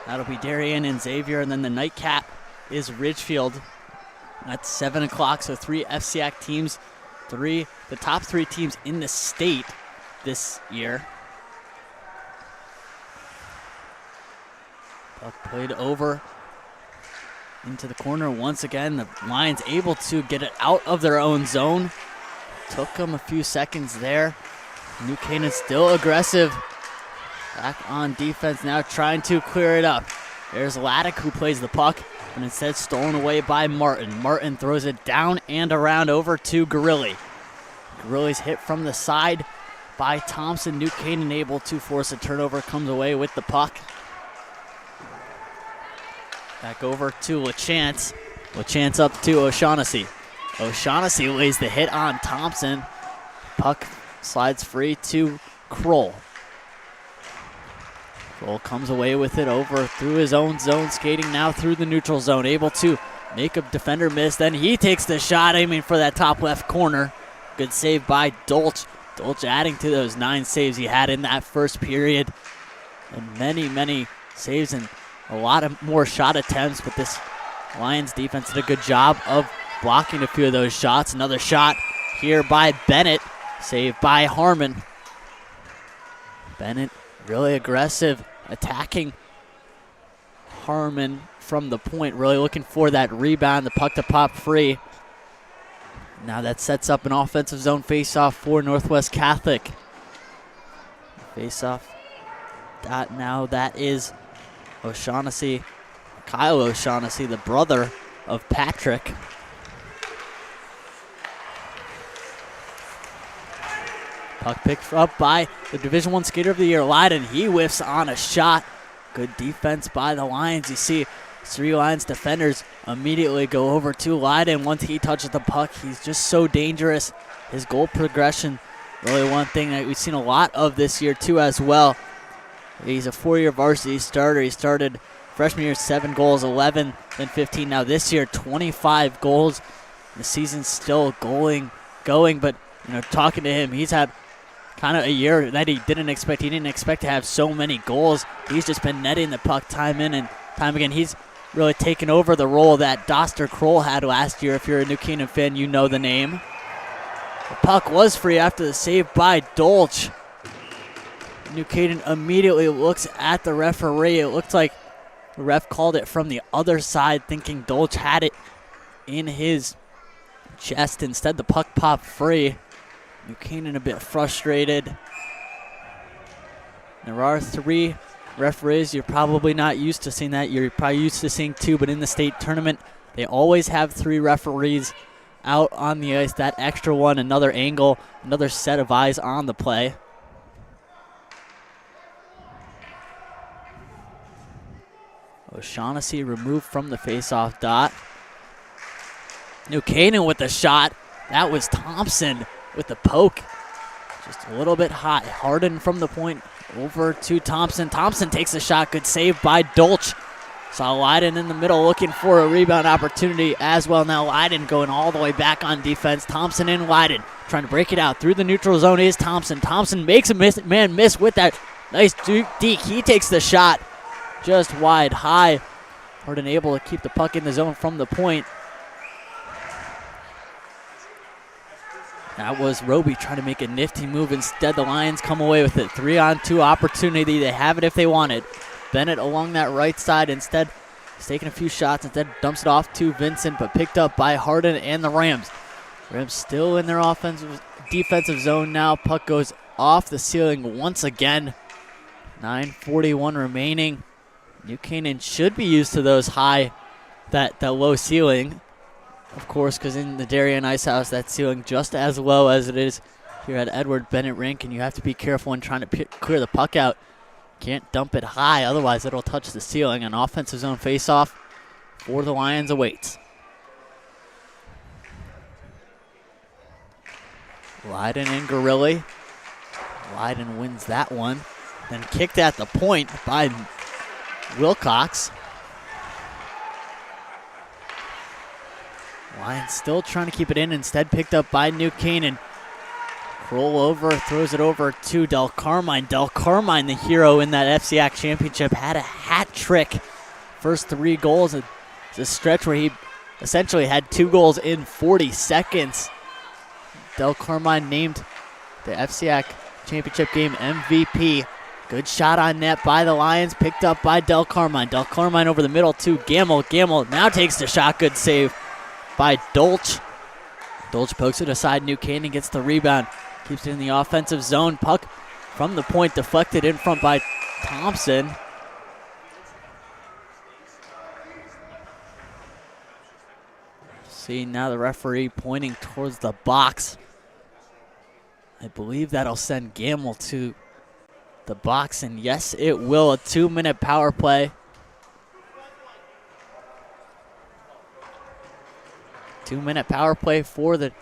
That'll be Darien and Xavier, and then the nightcap is Ridgefield at 7 o'clock. So 3 FCIAC teams, the top 3 teams in the state this year. Puck played over into the corner once again. The Lions able to get it out of their own zone. Took them a few seconds there. New Canaan still aggressive. Back on defense now, trying to clear it up. There's Laddick who plays the puck but instead stolen away by Martin. Martin throws it down and around over to Garilli. Garilli's hit from the side by Thompson. New Canaan able to force a turnover, comes away with the puck. Back over to LaChance. LaChance up to O'Shaughnessy. O'Shaughnessy lays the hit on Thompson. Puck slides free to Kroll. Kroll comes away with it over through his own zone, skating now through the neutral zone, able to make a defender miss. Then he takes the shot, aiming for that top left corner. Good save by Dolch. Dolch adding to those 9 saves he had in that first period. And many saves and a lot of more shot attempts, but this Lions defense did a good job of blocking a few of those shots. Another shot here by Bennett, saved by Harmon. Bennett really aggressive, attacking Harmon from the point, really looking for that rebound, the puck to pop free. Now that sets up an offensive zone faceoff for Northwest Catholic. Faceoff dot now, that is O'Shaughnessy, Kyle O'Shaughnessy, the brother of Patrick. Puck picked up by the Division I Skater of the Year, Leiden. He whiffs on a shot. Good defense by the Lions. You see 3 Lions defenders immediately go over to Leiden. Once he touches the puck, he's just so dangerous. His goal progression, really one thing that we've seen a lot of this year too as well. He's a 4-year varsity starter. He started freshman year 7 goals, 11, then 15. Now this year, 25 goals. The season's still going, but talking to him, he's had kind of a year that he didn't expect. He didn't expect to have so many goals. He's just been netting the puck time in and time again. He's really taken over the role that Doster Kroll had last year. If you're a New Canaan fan, you know the name. The puck was free after the save by Dolch. New Canaan immediately looks at the referee. It looked like the ref called it from the other side, thinking Dolch had it in his chest. Instead, the puck popped free. New Canaan a bit frustrated. There are 3 referees. You're probably not used to seeing that. You're probably used to seeing 2, but in the state tournament, they always have 3 referees out on the ice. That extra one, another angle, another set of eyes on the play. O'Shaughnessy removed from the faceoff dot. New Canaan with the shot. That was Thompson with the poke. Just a little bit high. Harden from the point over to Thompson. Thompson takes the shot. Good save by Dolch. Saw Leiden in the middle looking for a rebound opportunity as well. Now Leiden going all the way back on defense. Thompson and Leiden trying to break it out. Through the neutral zone is Thompson. Thompson makes a man miss with that nice deke. He takes the shot just wide high. Harden able to keep the puck in the zone from the point. That was Roby trying to make a nifty move. Instead, the Lions come away with it. 3-on-2 opportunity. They have it if they want it. Bennett along that right side. Instead, he's taking a few shots. Instead, dumps it off to Vincent, but picked up by Harden and the Rams. Rams still in their defensive zone now. Puck goes off the ceiling once again. 9:41 remaining. New Canaan should be used to those high, that low ceiling. Of course, because in the Darien Ice House, that ceiling just as low as it is here at Edward Bennett Rink, and you have to be careful when trying to clear the puck out. Can't dump it high, otherwise it'll touch the ceiling. An offensive zone faceoff for the Lions awaits. Leiden and Garilli. Leiden wins that one. Then kicked at the point by Wilcox. Lions still trying to keep it in. Instead picked up by New Canaan. Roll over, throws it over to Del Carmine. Del Carmine, the hero in that FCIAC championship, had a hat trick. First 3 goals. It's a stretch where he essentially had 2 goals in 40 seconds. Del Carmine named the FCIAC championship game MVP. Good shot on net by the Lions, picked up by Del Carmine. Del Carmine over the middle to Gamble. Gamble now takes the shot. Good save by Dolch. Dolch pokes it aside. New Canaan gets the rebound. Keeps it in the offensive zone. Puck from the point deflected in front by Thompson. See now the referee pointing towards the box. I believe that'll send Gamble to the box, and yes, it will. A 2-minute power play. 2-minute power play for the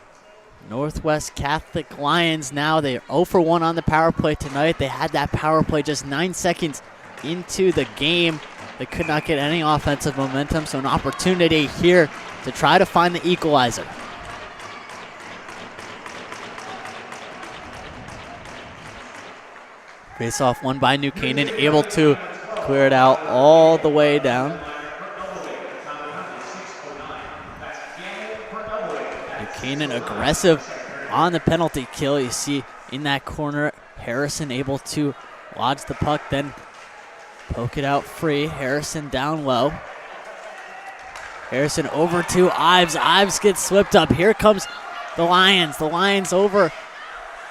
Northwest Catholic Lions. Now they're 0 for 1 on the power play tonight. They had that power play just 9 seconds into the game. They could not get any offensive momentum, so an opportunity here to try to find the equalizer. Face-off won by New Canaan, able to clear it out all the way down. New Canaan aggressive on the penalty kill. You see in that corner, Harrison able to lodge the puck, then poke it out free. Harrison down low. Harrison over to Ives. Ives gets slipped up. Here comes the Lions. The Lions over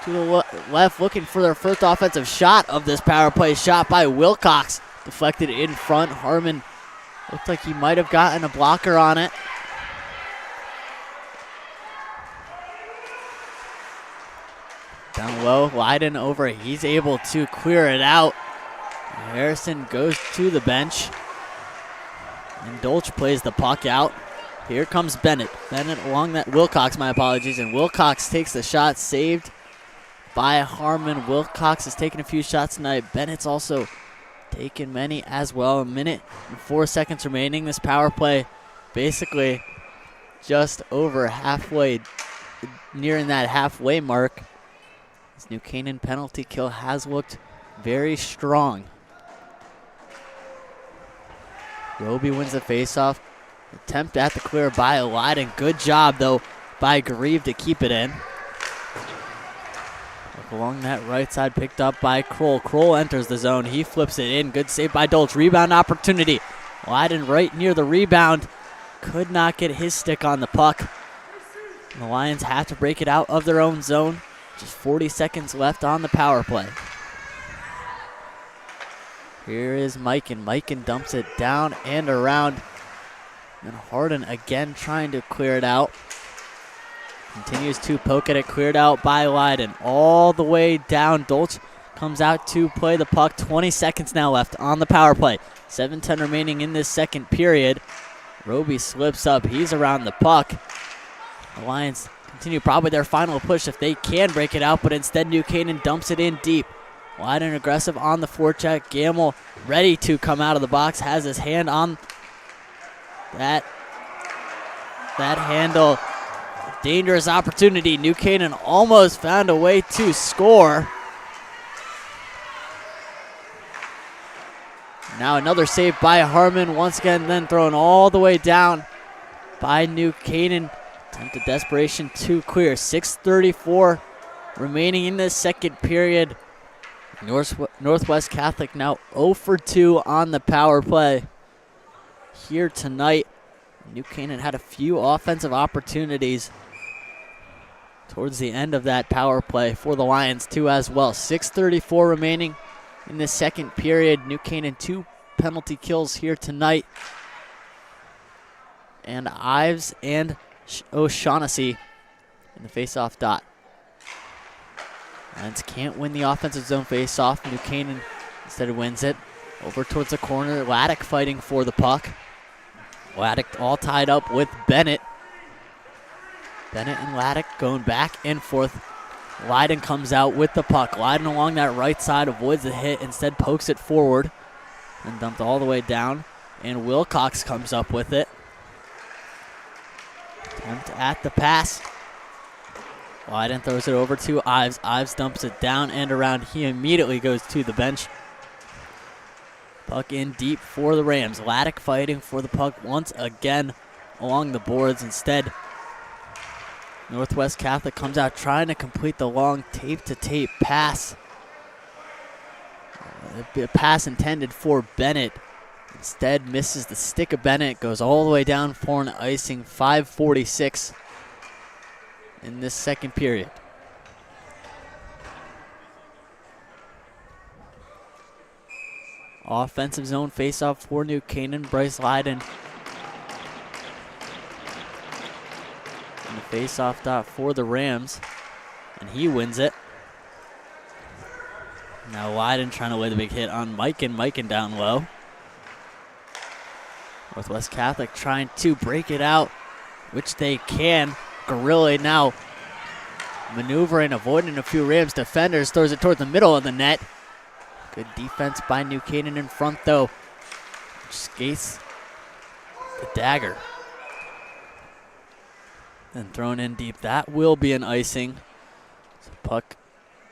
to the left, looking for their first offensive shot of this power play. Shot by Wilcox, deflected in front. Harmon looked like he might have gotten a blocker on it. Down low, Leiden over. He's able to clear it out. Harrison goes to the bench, and Dolch plays the puck out. Here comes Bennett. Bennett along that, Wilcox, my apologies, and Wilcox takes the shot, saved by Harmon. Wilcox has taken a few shots tonight. Bennett's also taken many as well. 1 minute and 4 seconds remaining. This power play basically just over halfway, nearing that halfway mark. This New Canaan penalty kill has looked very strong. Roby wins the faceoff. Attempt at the clear by Leiden. Good job, though, by Grieve to keep it in. Along that right side, picked up by Kroll. Kroll enters the zone. He flips it in. Good save by Dolch. Rebound opportunity. Leiden right near the rebound. Could not get his stick on the puck. And the Lions have to break it out of their own zone. Just 40 seconds left on the power play. Here is Mikan. Mikan dumps it down and around. And Harden again trying to clear it out. Continues to poke at it, cleared out by Leiden. All the way down. Dolch comes out to play the puck. 20 seconds now left on the power play. 7:10 remaining in this second period. Roby slips up. He's around the puck. The Lions continue probably their final push if they can break it out, but instead New Canaan dumps it in deep. Leiden aggressive on the forecheck. Gamble ready to come out of the box. Has his hand on that handle. Dangerous opportunity. New Canaan almost found a way to score. Now another save by Harmon. Once again, then thrown all the way down by New Canaan. Attempted desperation to clear. 6:34 remaining in this second period. Northwest Catholic now 0 for 2 on the power play here tonight. New Canaan had a few offensive opportunities towards the end of that power play for the Lions too as well. 6:34 remaining in the second period. New Canaan 2 penalty kills here tonight. And Ives and O'Shaughnessy in the face-off dot. Lions can't win the offensive zone face-off. New Canaan instead wins it. Over towards the corner. Laddick fighting for the puck. Laddick all tied up with Bennett. Bennett and Laddick going back and forth. Leiden comes out with the puck. Leiden along that right side avoids the hit, instead pokes it forward and dumped all the way down. And Wilcox comes up with it. Attempt at the pass. Leiden throws it over to Ives. Ives dumps it down and around. He immediately goes to the bench. Puck in deep for the Rams. Laddick fighting for the puck once again along the boards. Instead, Northwest Catholic comes out trying to complete the long tape-to-tape pass. A pass intended for Bennett. Instead, misses the stick of Bennett. Goes all the way down for an icing. 5:46 in this second period. Offensive zone faceoff for New Canaan. Bryce Leiden in the face-off dot for the Rams, and he wins it. Now Leiden trying to lay the big hit on Mikan down low. Northwest Catholic trying to break it out, which they can. Gorilla now maneuvering, avoiding a few Rams defenders, throws it toward the middle of the net. Good defense by New Canaan in front though. Skates the dagger. Then thrown in deep. That will be an icing. So puck,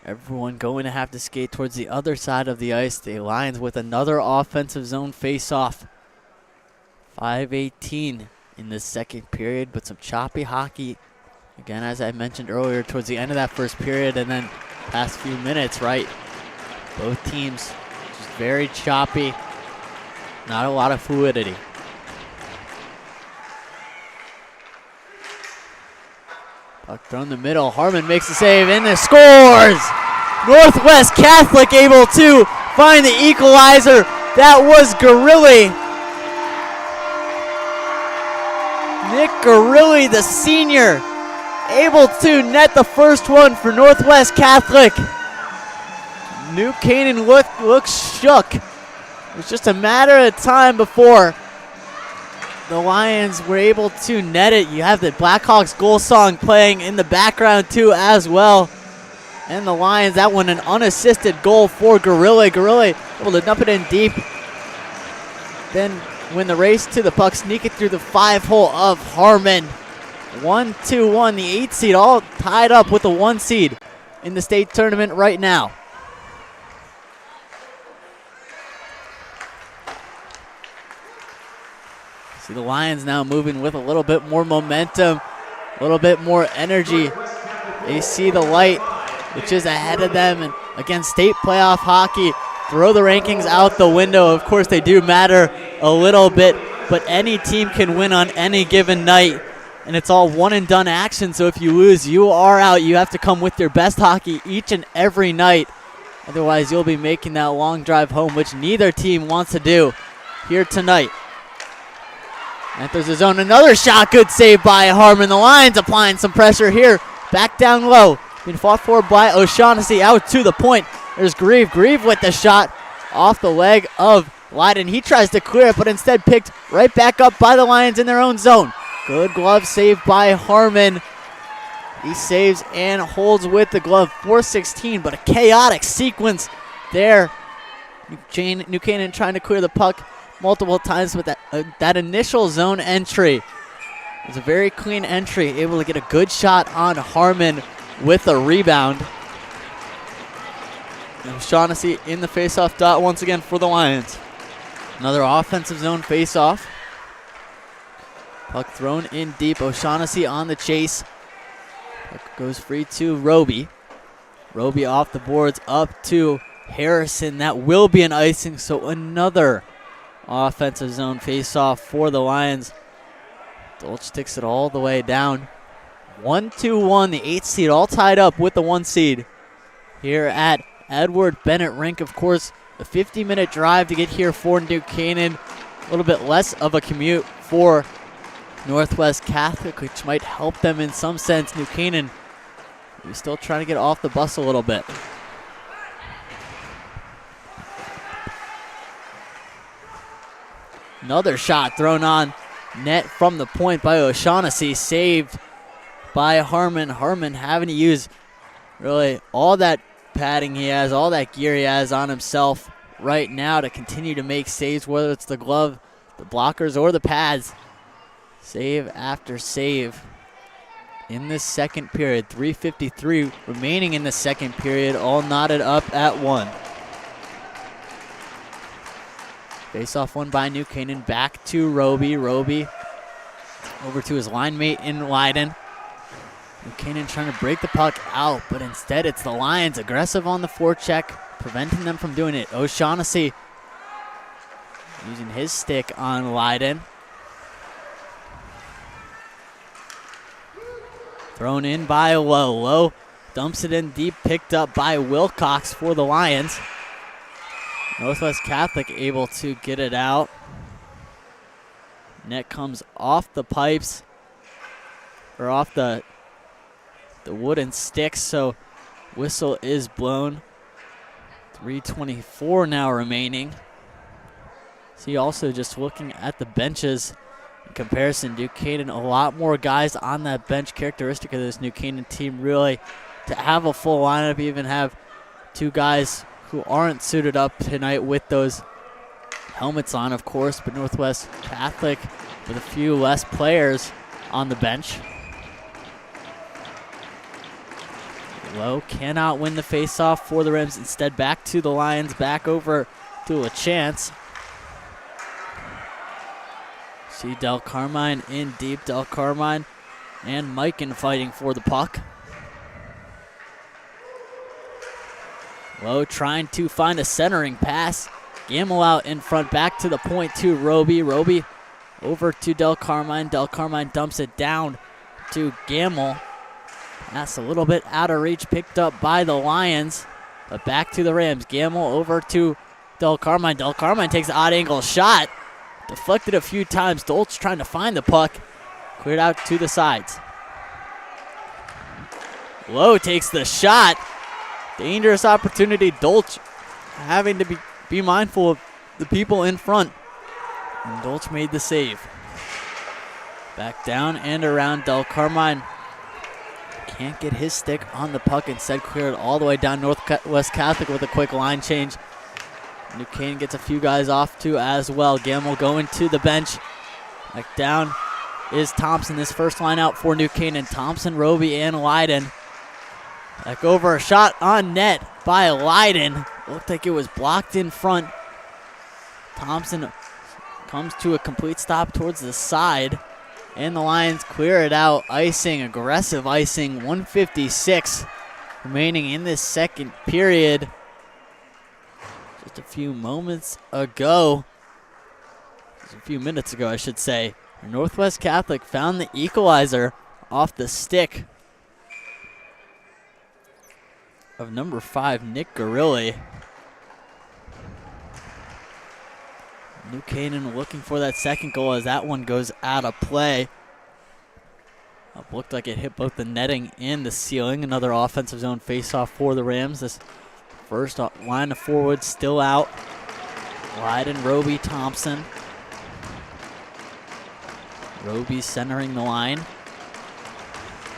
everyone going to have to skate towards the other side of the ice. The Lions with another offensive zone face-off. 5:18 in this second period, but some choppy hockey. Again, as I mentioned earlier, towards the end of that first period and then past few minutes, right? Both teams just very choppy. Not a lot of fluidity. Puck thrown in the middle. Harmon makes the save and scores! Northwest Catholic able to find the equalizer. That was Gorilli. Nick Gorilli, the senior, able to net the first one for Northwest Catholic. New Canaan looks shook. It was just a matter of time before the Lions were able to net it. You have the Blackhawks goal song playing in the background too as well. And the Lions, that one an unassisted goal for Gorilli. Gorilli able to dump it in deep. Then win the race to the puck, sneak it through the 5-hole of Harmon. 1-2-1, the 8 seed all tied up with the 1 seed in the state tournament right now. See the Lions now moving with a little bit more momentum, a little bit more energy. They see the light, which is ahead of them, and again, state playoff hockey, throw the rankings out the window. Of course, they do matter a little bit, but any team can win on any given night, and it's all one and done action. So if you lose, you are out. You have to come with your best hockey each and every night. Otherwise, you'll be making that long drive home, which neither team wants to do here tonight. Enters the zone, another shot, good save by Harmon. The Lions applying some pressure here, back down low. Being fought for by O'Shaughnessy, out to the point. There's Grieve with the shot off the leg of Leiden. He tries to clear it, but instead picked right back up by the Lions in their own zone. Good glove save by Harmon. He saves and holds with the glove. 4:16, but a chaotic sequence there. New Canaan trying to clear the puck multiple times with that initial zone entry. It was a very clean entry, able to get a good shot on Harmon with a rebound. And O'Shaughnessy in the faceoff dot once again for the Lions. Another offensive zone faceoff. Puck thrown in deep. O'Shaughnessy on the chase. Puck goes free to Roby. Roby off the boards up to Harrison. That will be an icing, so another offensive zone face-off for the Lions. Dolch sticks it all the way down. 1-2-1, the 8 seed all tied up with the 1 seed here at Edward Bennett Rink. Of course, a 50-minute drive to get here for New Canaan. A little bit less of a commute for Northwest Catholic, which might help them in some sense. New Canaan, we're still trying to get off the bus a little bit. Another shot thrown on net from the point by O'Shaughnessy, saved by Harmon. Harmon having to use really all that padding he has, all that gear he has on himself right now to continue to make saves, whether it's the glove, the blockers, or the pads. Save after save in this second period. 3:53 remaining in the second period, all knotted up at 1. Face-off won by New Canaan. Back to Roby. Roby over to his line mate in Leiden. New Canaan trying to break the puck out, but instead it's the Lions aggressive on the forecheck, preventing them from doing it. O'Shaughnessy using his stick on Leiden. Thrown in by Lowe. Lowe dumps it in deep, picked up by Wilcox for the Lions. Northwest Catholic able to get it out. Net comes off the pipes. or off the wooden sticks, so whistle is blown. 3:24 now remaining. See, also just looking at the benches in comparison, New Canaan, a lot more guys on that bench. Characteristic of this New Canaan team, really, to have a full lineup, even have two guys who aren't suited up tonight with those helmets on, of course, but Northwest Catholic with a few less players on the bench. Lowe cannot win the faceoff for the Rims. Instead, back to the Lions, back over to a chance. See Del Carmine in deep. Del Carmine and Mikan fighting for the puck. Lowe trying to find a centering pass. Gamble out in front, back to the point to Roby. Roby over to Del Carmine. Del Carmine dumps it down to Gamble. Pass a little bit out of reach, picked up by the Lions, but back to the Rams. Gamble over to Del Carmine. Del Carmine takes an odd angle shot. Deflected a few times. Dolch trying to find the puck. Cleared out to the sides. Lowe takes the shot. Dangerous opportunity. Dolch having to be mindful of the people in front. And Dolch made the save. Back down and around. Del Carmine can't get his stick on the puck. Instead cleared all the way down. Northwest Catholic with a quick line change. New Canaan gets a few guys off too as well. Gamble going to the bench. Back down is Thompson. This first line out for New Canaan. Thompson, Roby, and Leiden. Back over, a shot on net by Leiden. Looked like it was blocked in front. Thompson comes to a complete stop towards the side. And the Lions clear it out. Icing, aggressive icing. 1:56 remaining in this second period. Just a few minutes ago, I should say, Northwest Catholic found the equalizer off the stick of number 5, Nick Garilli. New Canaan looking for that second goal as that one goes out of play. Looked like it hit both the netting and the ceiling. Another offensive zone faceoff for the Rams. This first line of forwards still out. Leiden, Roby, Thompson. Roby centering the line.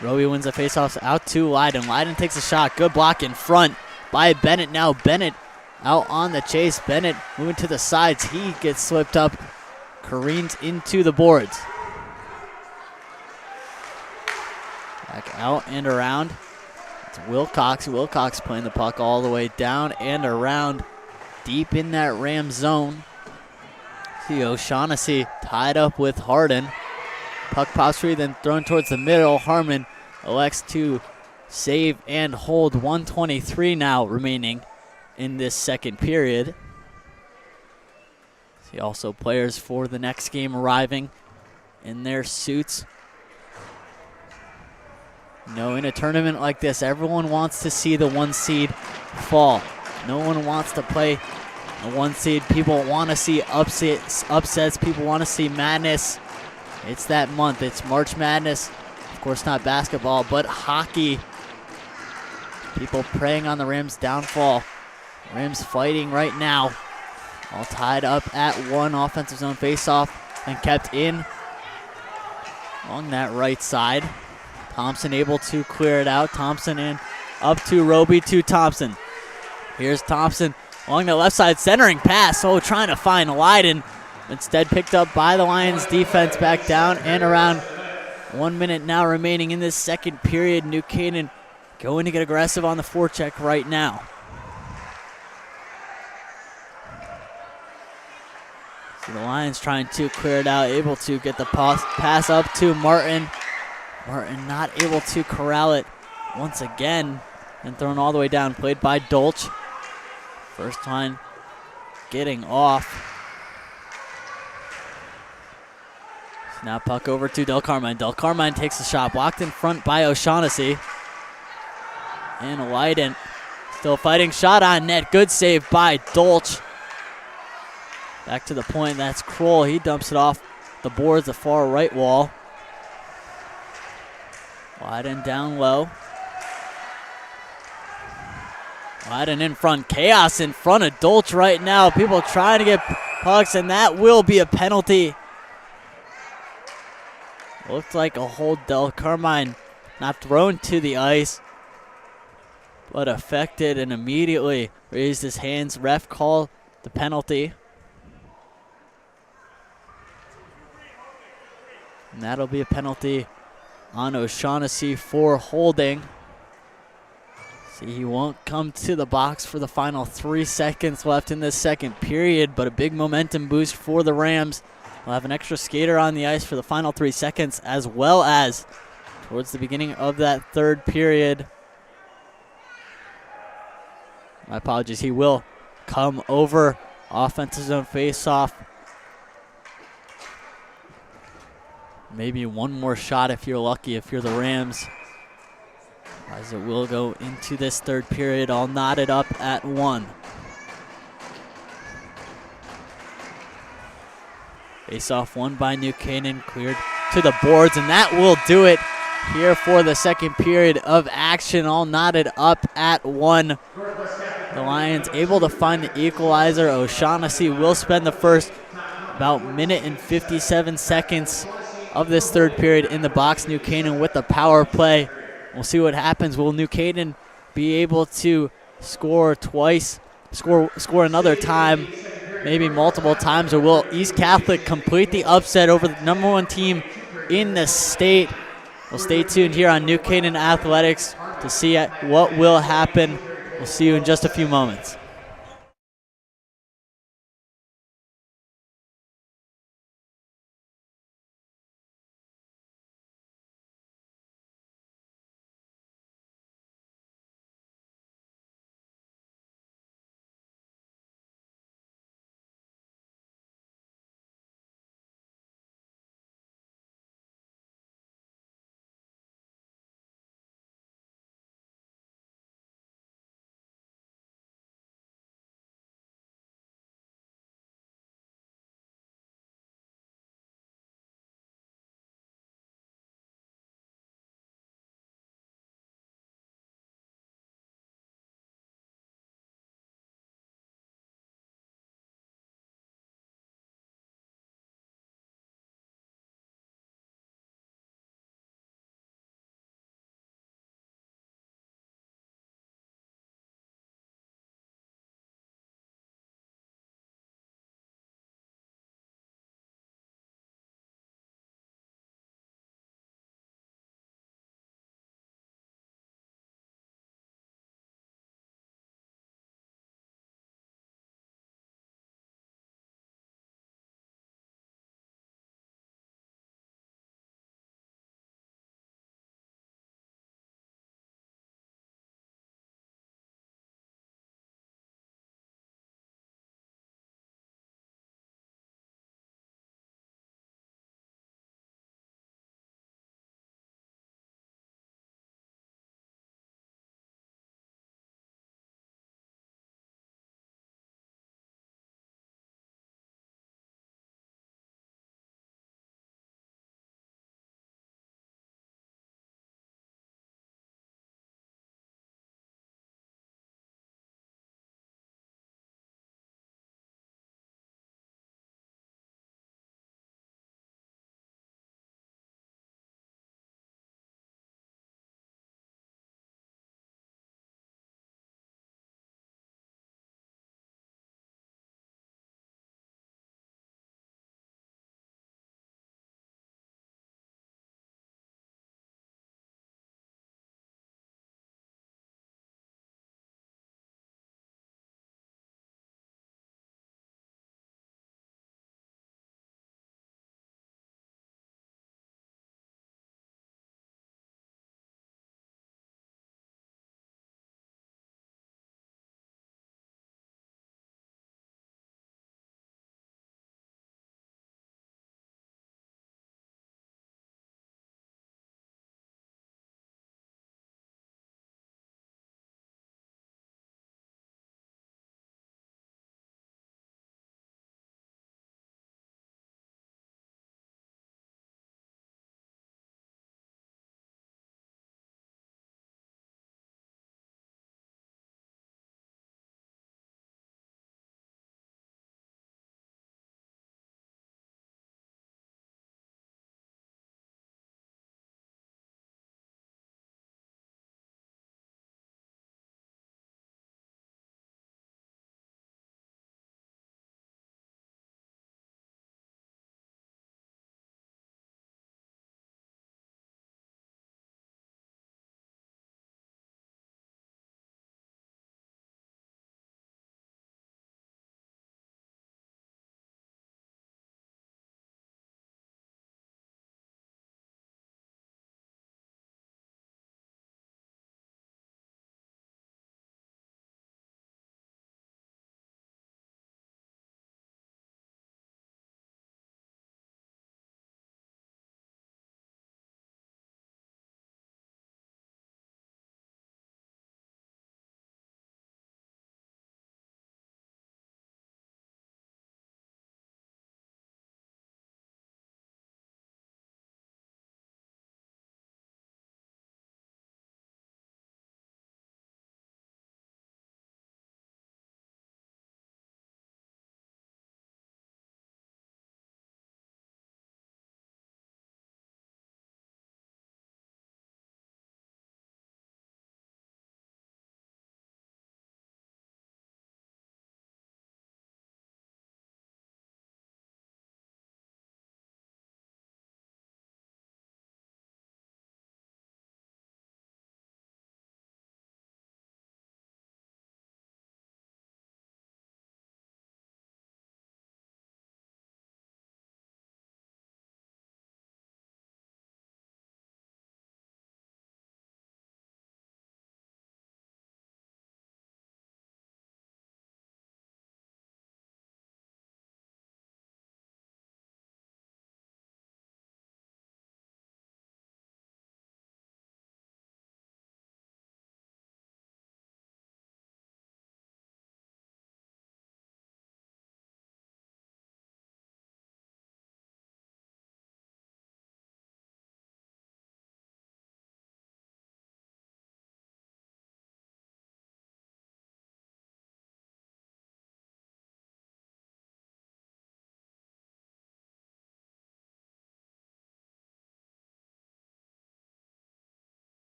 Roby wins the faceoff out to Leiden. Leiden takes a shot. Good block in front by Bennett. Now Bennett out on the chase. Bennett moving to the sides. He gets slipped up. Careens into the boards. Back out and around. It's Wilcox. Wilcox playing the puck all the way down and around. Deep in that Ram zone. See O'Shaughnessy tied up with Hardin. Puck pops free, then thrown towards the middle. Harmon elects to save and hold. 1:23 now remaining in this second period. See also players for the next game arriving in their suits. In a tournament like this, everyone wants to see the 1 seed fall. No one wants to play a 1 seed. People want to see upsets. People want to see madness. It's that month. It's March Madness. Of course, not basketball, but hockey. People preying on the Rams' downfall. Rams fighting right now. All tied up at 1. Offensive zone faceoff and kept in along that right side. Thompson able to clear it out. Thompson in up to Roby to Thompson. Here's Thompson along the left side, centering pass. Trying to find Leiden. Instead picked up by the Lions defense. Back down and around. 1 minute now remaining in this second period. New Canaan going to get aggressive on the forecheck right now. So the Lions trying to clear it out. Able to get the pass up to Martin. Martin not able to corral it once again and thrown all the way down. Played by Dolch. First time getting off. Now puck over to Del Carmine. Del Carmine takes the shot. Blocked in front by O'Shaughnessy. And Leiden still fighting. Shot on net. Good save by Dolch. Back to the point. That's Kroll. He dumps it off the boards, the far right wall. Wide and down low. Wide and in front. Chaos in front of Dolch right now. People trying to get pucks, and that will be a penalty. Looked like a hold. Del Carmine not thrown to the ice, but affected and immediately raised his hands. Ref called the penalty. And that'll be a penalty on O'Shaughnessy for holding. See, he won't come to the box for the final 3 seconds left in this second period, but a big momentum boost for the Rams. We'll have an extra skater on the ice for the final 3 seconds, as well as towards the beginning of that third period. My apologies, he will come over. Offensive zone face-off. Maybe one more shot if you're lucky, if you're the Rams, as it will go into this third period, all knotted up at 1. Face-off won by New Canaan, cleared to the boards, and that will do it here for the second period of action, all knotted up at 1. The Lions able to find the equalizer. O'Shaughnessy will spend the first about minute and 57 seconds of this third period in the box. New Canaan with the power play. We'll see what happens. Will New Canaan be able to score twice, score another time, maybe multiple times, or will East Catholic complete the upset over the #1 team in the state? We'll stay tuned here on New Canaan Athletics to see what will happen. We'll see you in just a few moments.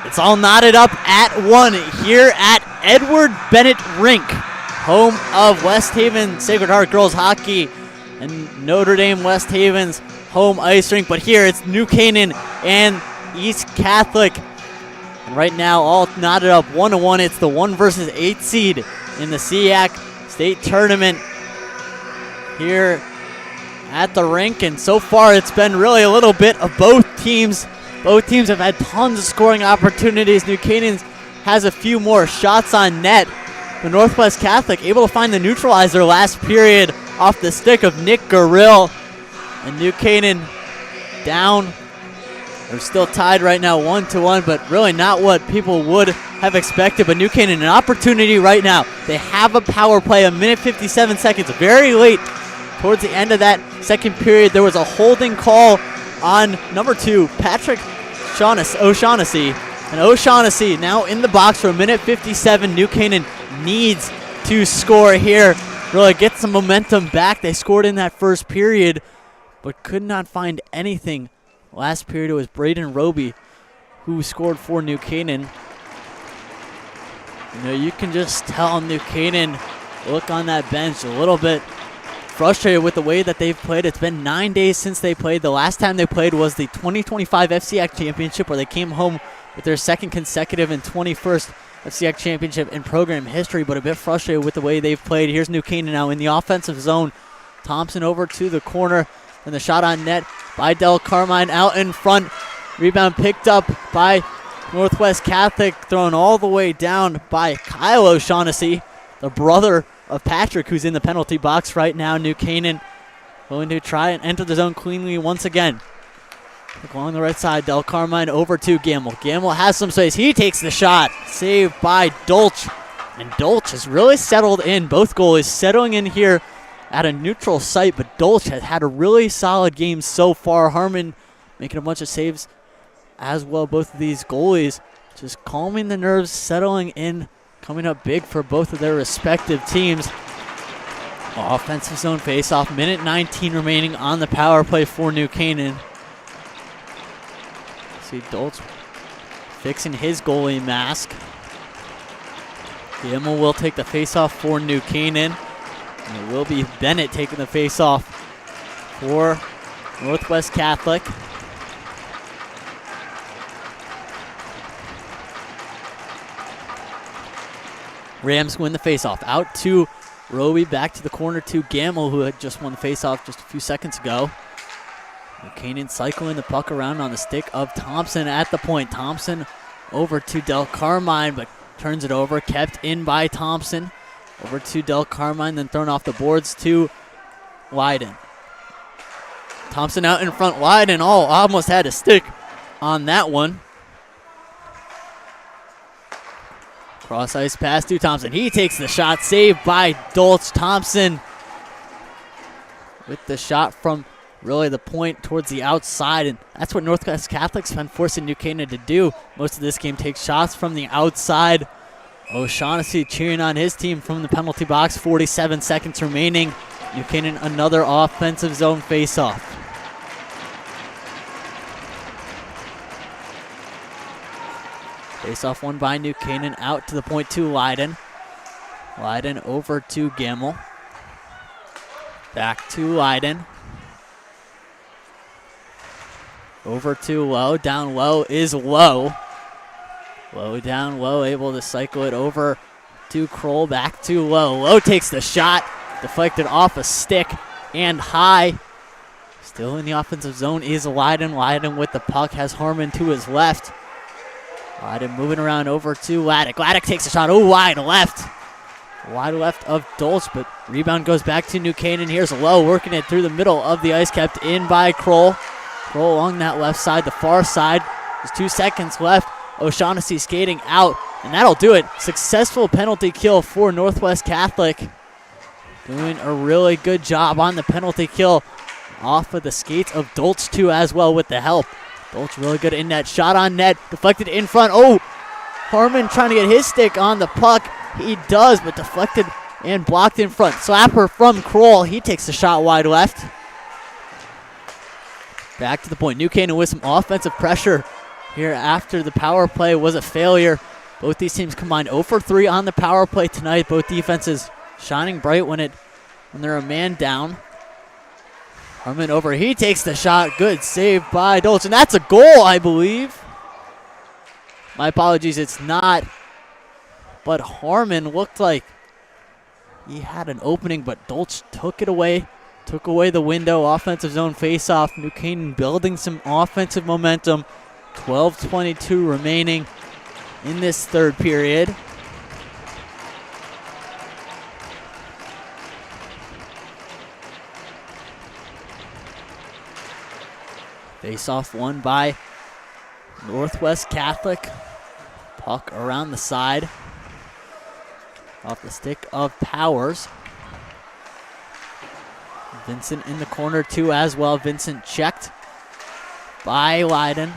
It's all knotted up at 1 here at Edward Bennett Rink, home of West Haven Sacred Heart Girls Hockey and Notre Dame West Haven's home ice rink. But here it's New Canaan and East Catholic. And right now all knotted up 1-1. It's the 1 versus 8 seed in the CIAC State Tournament here at the rink. And so far it's been really a little bit of both teams. Both teams have had tons of scoring opportunities. New Canaan has a few more shots on net. The Northwest Catholic able to find the neutralizer last period off the stick of Nick Garill. And New Canaan down. They're still tied right now 1-1, but really not what people would have expected. But New Canaan, an opportunity right now. They have a power play, 1:57 seconds, very late towards the end of that second period. There was a holding call on number 2, Patrick O'Shaughnessy. And O'Shaughnessy now in the box for 1:57. New Canaan needs to score here, really get some momentum back. They scored in that first period, but could not find anything. Last period it was Braden Roby who scored for New Canaan. You know, you can just tell New Canaan, look on that bench, a little bit frustrated with the way that they've played. It's been 9 days since they played. The last time they played was the 2025 FCIAC Championship, where they came home with their second consecutive and 21st FCIAC Championship in program history, but a bit frustrated with the way they've played. Here's New Canaan now in the offensive zone. Thompson over to the corner, and the shot on net by Del Carmine out in front. Rebound picked up by Northwest Catholic, thrown all the way down by Kyle O'Shaughnessy, the brother of Patrick, who's in the penalty box right now. New Canaan going to try and enter the zone cleanly once again. Look along the right side, Del Carmine over to Gamble. Gamble has some space. He takes the shot. Saved by Dolch. And Dolch has really settled in. Both goalies settling in here at a neutral site, but Dolch has had a really solid game so far. Harmon making a bunch of saves as well. Both of these goalies just calming the nerves, settling in, coming up big for both of their respective teams. Offensive zone face-off, 1:19 remaining on the power play for New Canaan. See Dolch fixing his goalie mask. Gamble will take the face-off for New Canaan. And it will be Bennett taking the face-off for Northwest Catholic. Rams win the face-off. Out to Roby, back to the corner to Gamble, who had just won the face-off just a few seconds ago. New Canaan cycling the puck around on the stick of Thompson at the point. Thompson over to Del Carmine, but turns it over, kept in by Thompson. Over to Del Carmine, then thrown off the boards to Wyden. Thompson out in front, Wyden, almost had a stick on that one. Cross ice pass to Thompson. He takes the shot, saved by Dolch. Thompson with the shot from really the point towards the outside, and that's what Northwest Catholic's been forcing New Canaan to do. Most of this game takes shots from the outside. O'Shaughnessy cheering on his team from the penalty box. 47 seconds remaining. New Canaan another offensive zone face-off. Face-off won by New Canaan, out to the point to Leiden. Leiden over to Gamble. Back to Leiden. Over to Lowe. Down low is Lowe. Lowe down low, able to cycle it over to Kroll. Back to Lowe. Lowe takes the shot. Deflected off a stick and high. Still in the offensive zone is Leiden. Leiden with the puck, has Harmon to his left. Leiden moving around over to Laddick. Laddick takes a shot. Wide left. Wide left of Dolch, but rebound goes back to New Canaan. Here's Lowe working it through the middle of the ice, kept in by Kroll. Kroll along that left side, the far side. There's 2 seconds left. O'Shaughnessy skating out, and that'll do it. Successful penalty kill for Northwest Catholic. Doing a really good job on the penalty kill off of the skates of Dolch too as well with the help. Dolch really good in that shot on net, deflected in front. Harmon trying to get his stick on the puck. He does, but deflected and blocked in front. Slapper from Kroll. He takes the shot wide left. Back to the point. New Canaan with some offensive pressure here after the power play was a failure. Both these teams combined 0 for 3 on the power play tonight. Both defenses shining bright when they're a man down. Harmon over, he takes the shot. Good save by Dolch, and that's a goal, I believe. My apologies, it's not. But Harmon looked like he had an opening, but Dolch took it away. Took away the window. Offensive zone face-off. New Canaan building some offensive momentum. 12:22 remaining in this third period. Face-off won by Northwest Catholic. Puck around the side. Off the stick of Powers. Vincent in the corner too as well. Vincent checked by Leiden.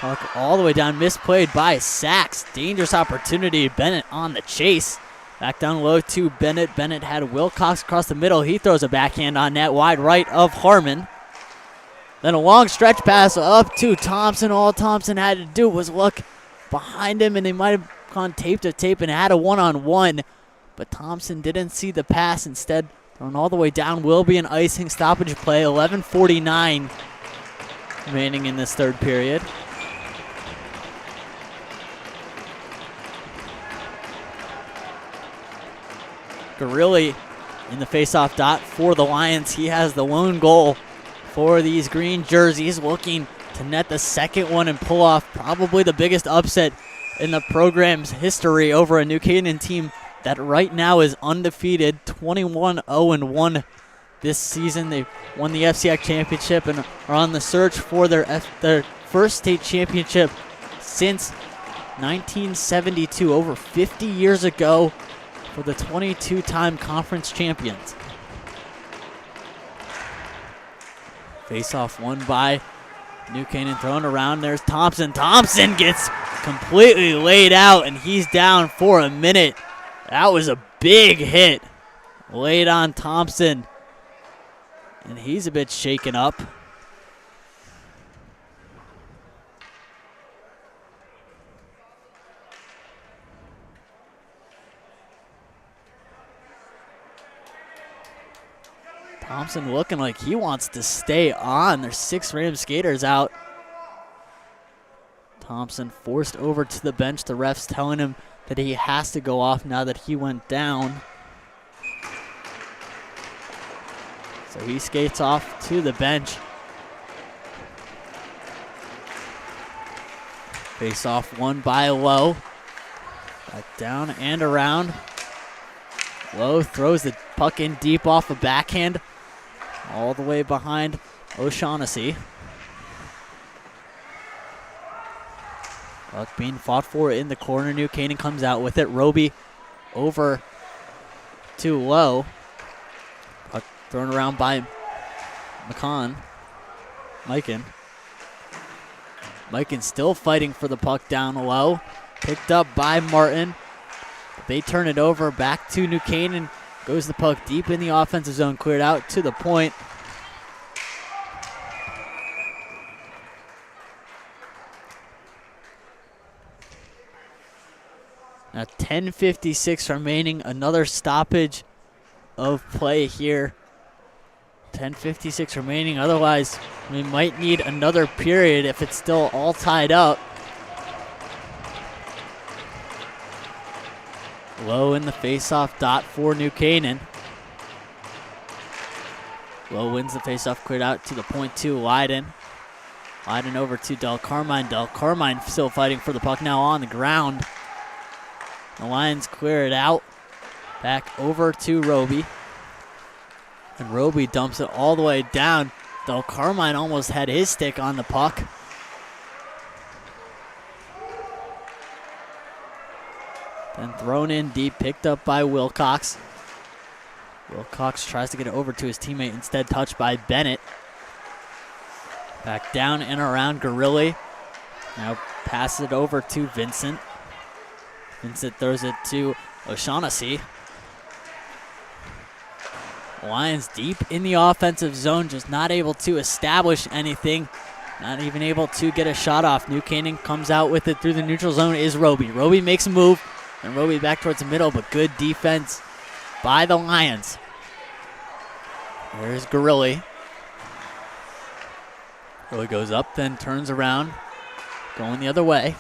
Puck all the way down, misplayed by Sachs. Dangerous opportunity. Bennett on the chase. Back down low to Bennett. Bennett had Wilcox across the middle. He throws a backhand on net wide right of Harmon. Then a long stretch pass up to Thompson. All Thompson had to do was look behind him, and they might have gone tape to tape and had a one-on-one. But Thompson didn't see the pass. Instead, thrown all the way down. Will be an icing stoppage play. 11:49 remaining in this third period. Garilli in the faceoff dot for the Lions. He has the lone goal for these green jerseys, looking to net the second one and pull off probably the biggest upset in the program's history over a New Canaan team that right now is undefeated, 21-0-1 this season. They won the CIAC championship and are on the search for their first state championship since 1972, over 50 years ago, for the 22-time conference champions. Face-off won by New Canaan, thrown around. There's Thompson. Thompson gets completely laid out, and he's down for a minute. That was a big hit laid on Thompson, and he's a bit shaken up. Thompson looking like he wants to stay on. There's 6 Ram skaters out. Thompson forced over to the bench. The ref's telling him that he has to go off now that he went down. So he skates off to the bench. Face off won by Lowe. Back down and around. Lowe throws the puck in deep off a backhand. All the way behind O'Shaughnessy. Puck being fought for in the corner. New Canaan comes out with it. Roby over to Lowe. Puck thrown around by Mikan. Mikan still fighting for the puck down low. Picked up by Martin. They turn it over back to New Canaan. Goes the puck deep in the offensive zone, cleared out to the point. Now 10:56 remaining, another stoppage of play here. 10:56 remaining, otherwise we might need another period if it's still all tied up. Low in the face-off dot for New Canaan. Low wins the face-off, cleared out to the point to Leiden. Leiden over to Del Carmine. Del Carmine still fighting for the puck now on the ground. The Lions clear it out. Back over to Roby. And Roby dumps it all the way down. Del Carmine almost had his stick on the puck. Then thrown in deep, picked up by Wilcox. Wilcox tries to get it over to his teammate, instead touched by Bennett. Back down and around Garilli. Now passes it over to Vincent. Vincent throws it to O'Shaughnessy. Lions deep in the offensive zone, just not able to establish anything. Not even able to get a shot off. New Canaan comes out with it through the neutral zone is Roby. Roby makes a move, and Roby back towards the middle, but good defense by the Lions. There's Gorilli. Gorilli goes up, then turns around, going the other way.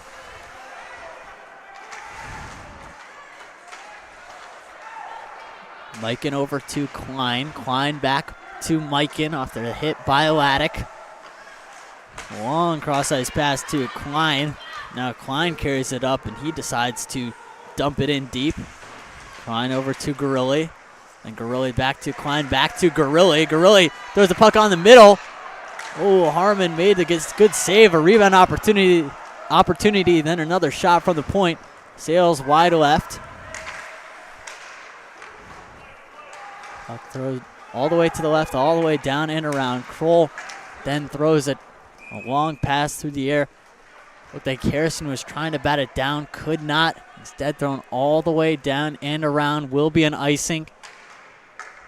Mikan over to Klein. Klein back to Mikan after the hit by Laddick. Long cross-ice pass to Klein. Now Klein carries it up, and he decides to dump it in deep. Klein over to Gorilli. And Gorilli back to Klein, back to Gorilli. Gorilli throws the puck on the middle. Oh, Harmon made the good save. A rebound opportunity, then another shot from the point. Sails wide left. Puck throws all the way to the left, all the way down and around. Kroll then throws it. A long pass through the air. Looked like Harrison was trying to bat it down, could not. Instead thrown all the way down and around. Will be an icing.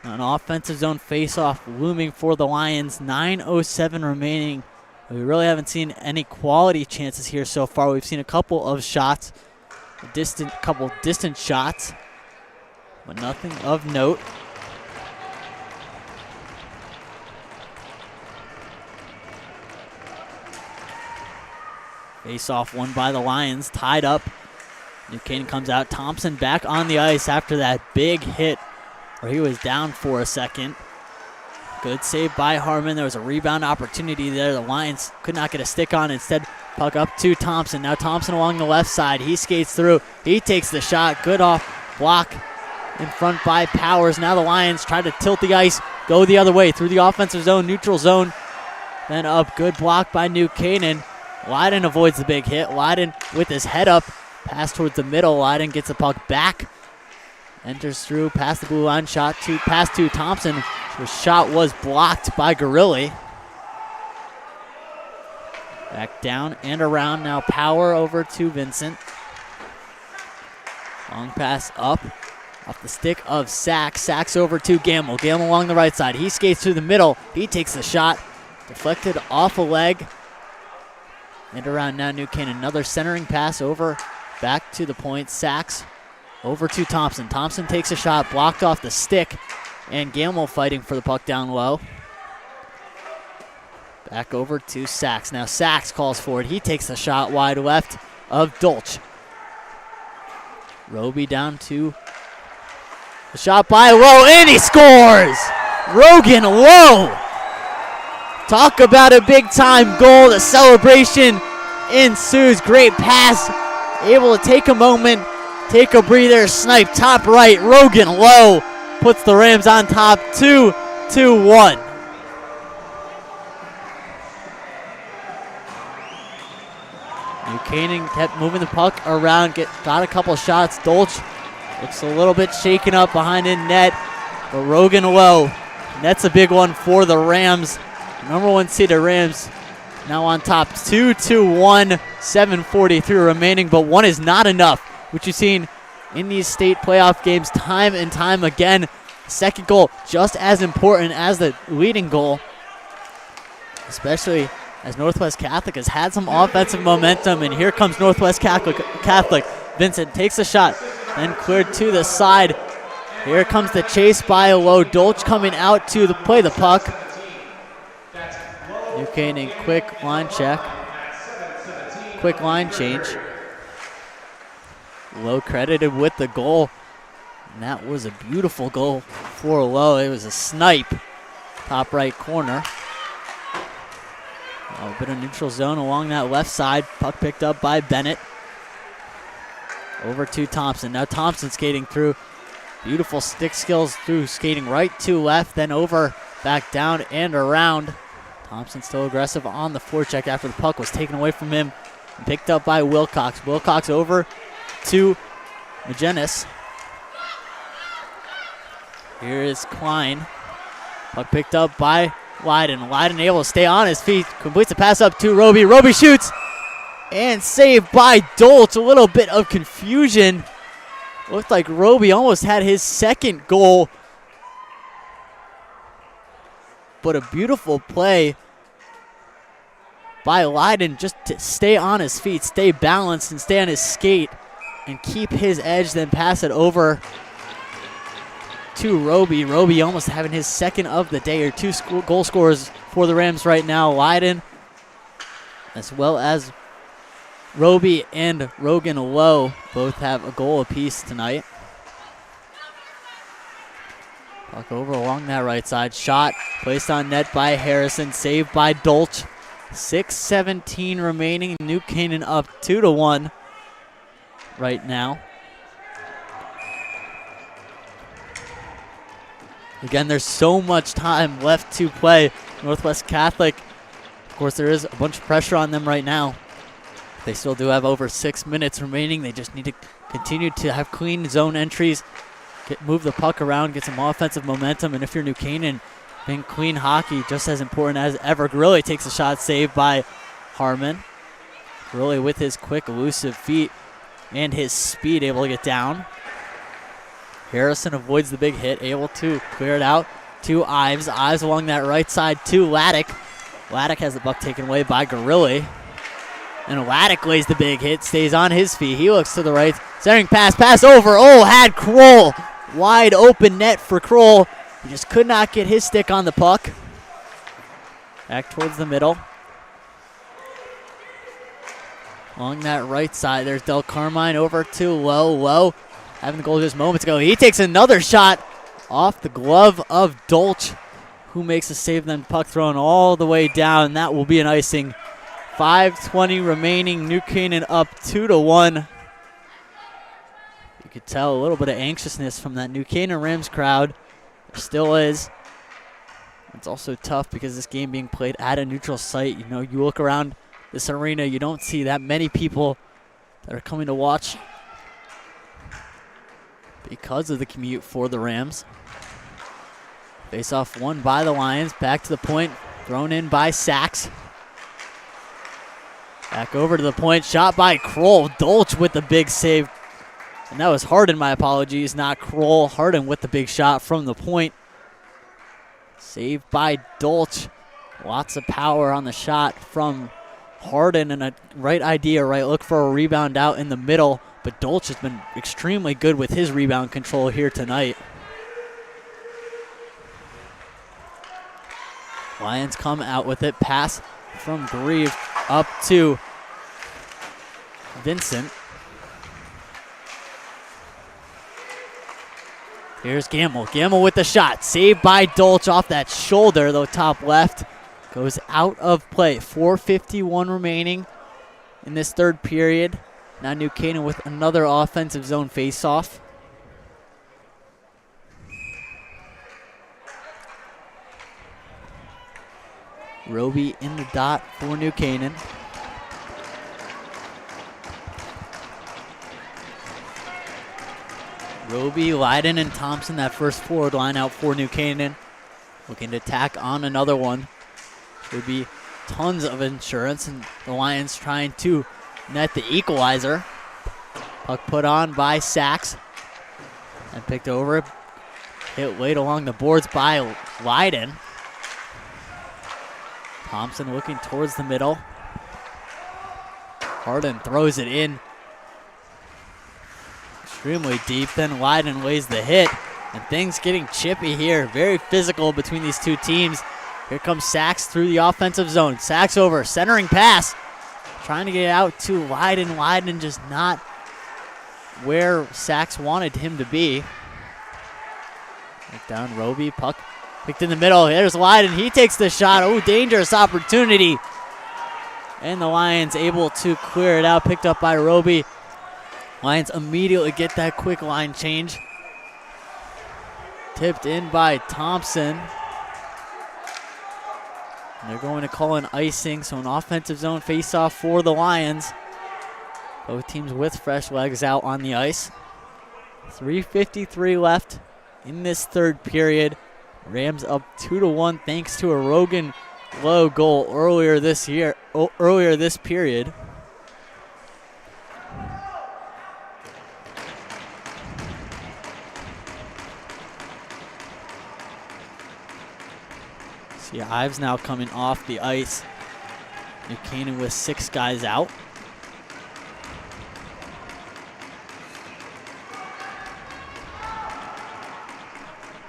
An offensive zone faceoff looming for the Lions. 9:07 remaining. We really haven't seen any quality chances here so far. We've seen a couple of shots, couple distant shots, but nothing of note. Face-off won by the Lions, tied up. New Canaan comes out. Thompson back on the ice after that big hit where he was down for a second. Good save by Harmon. There was a rebound opportunity there. The Lions could not get a stick on. Instead, puck up to Thompson. Now Thompson along the left side. He skates through. He takes the shot. Good off block in front by Powers. Now the Lions try to tilt the ice, go the other way through the offensive zone, neutral zone. Then up. Good block by New Canaan. Leiden avoids the big hit. Leiden with his head up. Pass towards the middle. Leiden gets the puck back. Enters through past the blue line. Pass to Thompson. The shot was blocked by Gorilli. Back down and around. Now Power over to Vincent. Long pass up. Off the stick of Sachs. Sachs over to Gamble. Gamble along the right side. He skates through the middle. He takes the shot. Deflected off a leg. And around now New Canaan. Another centering pass over back to the point. Sachs over to Thompson. Thompson takes a shot, blocked off the stick. And Gamble fighting for the puck down low. Back over to Sachs. Now Sachs calls for it. He takes the shot wide left of Dolch. Roby down to the shot by Lowe, and he scores! Rogan Lowe! Talk about a big-time goal. The celebration ensues. Great pass. Able to take a moment, take a breather, snipe top right. Rogan Lowe puts the Rams on top 2-1. New Canaan kept moving the puck around, got a couple shots. Dolch looks a little bit shaken up behind in net, but Rogan Lowe, that's a big one for the Rams. Number one seeded Rams now on top 2-1, 7:43 remaining, but one is not enough, which you've seen in these state playoff games time and time again. Second goal just as important as the leading goal, especially as Northwest Catholic has had some offensive momentum, and here comes Northwest Catholic. Vincent takes a shot, then cleared to the side. Here comes the chase by Lowe. Dolch coming out to play the puck. New Canaan quick line check. Quick line change. Lowe credited with the goal. And that was a beautiful goal for Lowe. It was a snipe. Top right corner. A bit of neutral zone along that left side. Puck picked up by Bennett. Over to Thompson. Now Thompson skating through. Beautiful stick skills through, skating right to left, then over, back down and around. Thompson still aggressive on the forecheck after the puck was taken away from him and picked up by Wilcox. Wilcox over to Magenis. Here is Klein. Puck picked up by Leiden. Leiden able to stay on his feet. Completes the pass up to Roby. Roby shoots and saved by Dolch. A little bit of confusion. Looked like Roby almost had his second goal. But a beautiful play by Leiden just to stay on his feet, stay balanced, and stay on his skate and keep his edge, then pass it over to Roby. Roby almost having his second of the day, or two goal scorers for the Rams right now. Leiden, as well as Roby and Rogan Lowe, both have a goal apiece tonight. Puck over along that right side. Shot placed on net by Harrison. Saved by Dolch. 6:17 remaining. New Canaan up 2-1 right now. Again, there's so much time left to play. Northwest Catholic, of course, there is a bunch of pressure on them right now. They still do have over 6 minutes remaining. They just need to continue to have clean zone entries, move the puck around, get some offensive momentum, and if you're New Canaan, being clean hockey just as important as ever. Grilly takes a shot, saved by Harmon. Grilly with his quick, elusive feet and his speed, able to get down. Harrison avoids the big hit, able to clear it out to Ives. Ives along that right side to Laddick. Laddick has the puck taken away by Grilly. And Laddick lays the big hit, stays on his feet. He looks to the right, centering pass over. Oh, had Kroll. Wide open net for Kroll. He just could not get his stick on the puck. Back towards the middle. Along that right side, there's Del Carmine over to Lowe. Lowe having the goal just moments ago. He takes another shot off the glove of Dolch, who makes a save, then puck thrown all the way down. That will be an icing. 5:20 remaining. New Canaan up 2-1. You could tell a little bit of anxiousness from that New Canaan Rams crowd. There still is. It's also tough because this game being played at a neutral site. You know, you look around this arena, you don't see that many people that are coming to watch because of the commute for the Rams. Face-off won by the Lions. Back to the point, thrown in by Sachs. Back over to the point, shot by Kroll. Dolch with the big save. And that was Harden, my apologies, not Kroll. Harden with the big shot from the point. Saved by Dolch. Lots of power on the shot from Harden, and a right idea, right look for a rebound out in the middle. But Dolch has been extremely good with his rebound control here tonight. Lions come out with it. Pass from Grieve up to Vincent. Here's Gamble. Gamble with the shot. Saved by Dolch off that shoulder, though top left. Goes out of play. 4:51 remaining in this third period. Now New Canaan with another offensive zone faceoff. Roby in the dot for New Canaan. Roby, Leiden, and Thompson, that first forward line out for New Canaan. Looking to tack on another one. Would be tons of insurance, and the Lions trying to net the equalizer. Puck put on by Sachs and picked over. Hit late along the boards by Leiden. Thompson looking towards the middle. Harden throws it in. Extremely deep. Then Leiden lays the hit. And things getting chippy here. Very physical between these two teams. Here comes Sachs through the offensive zone. Sachs over, centering pass. Trying to get out to Leiden. Leiden just not where Sachs wanted him to be. Look down Roby, puck picked in the middle. There's Leiden. He takes the shot. Oh, dangerous opportunity. And the Lions able to clear it out. Picked up by Roby. Lions immediately get that quick line change. Tipped in by Thompson. And they're going to call an icing, so an offensive zone faceoff for the Lions. Both teams with fresh legs out on the ice. 3:53 left in this third period. Rams up 2-1 thanks to a Rogan Lowe goal earlier this period. See Ives now coming off the ice New Canaan with 6 guys out.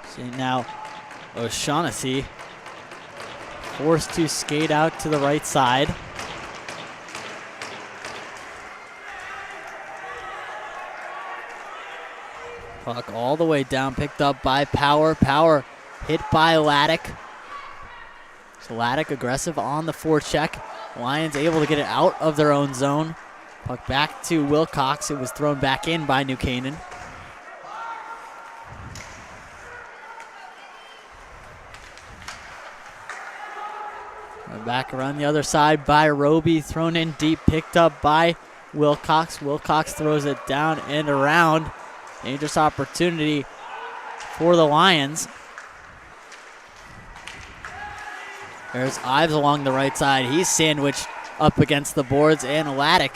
See now O'Shaughnessy forced to skate out to the right side. Puck all the way down, picked up by Power. Power hit by Laddick. So Laddick aggressive on the forecheck. Lions able to get it out of their own zone. Puck back to Wilcox. It was thrown back in by New Canaan. Back around the other side by Roby, thrown in deep, picked up by Wilcox. Wilcox throws it down and around. Dangerous opportunity for the Lions. There's Ives along the right side. He's sandwiched up against the boards, and Laddick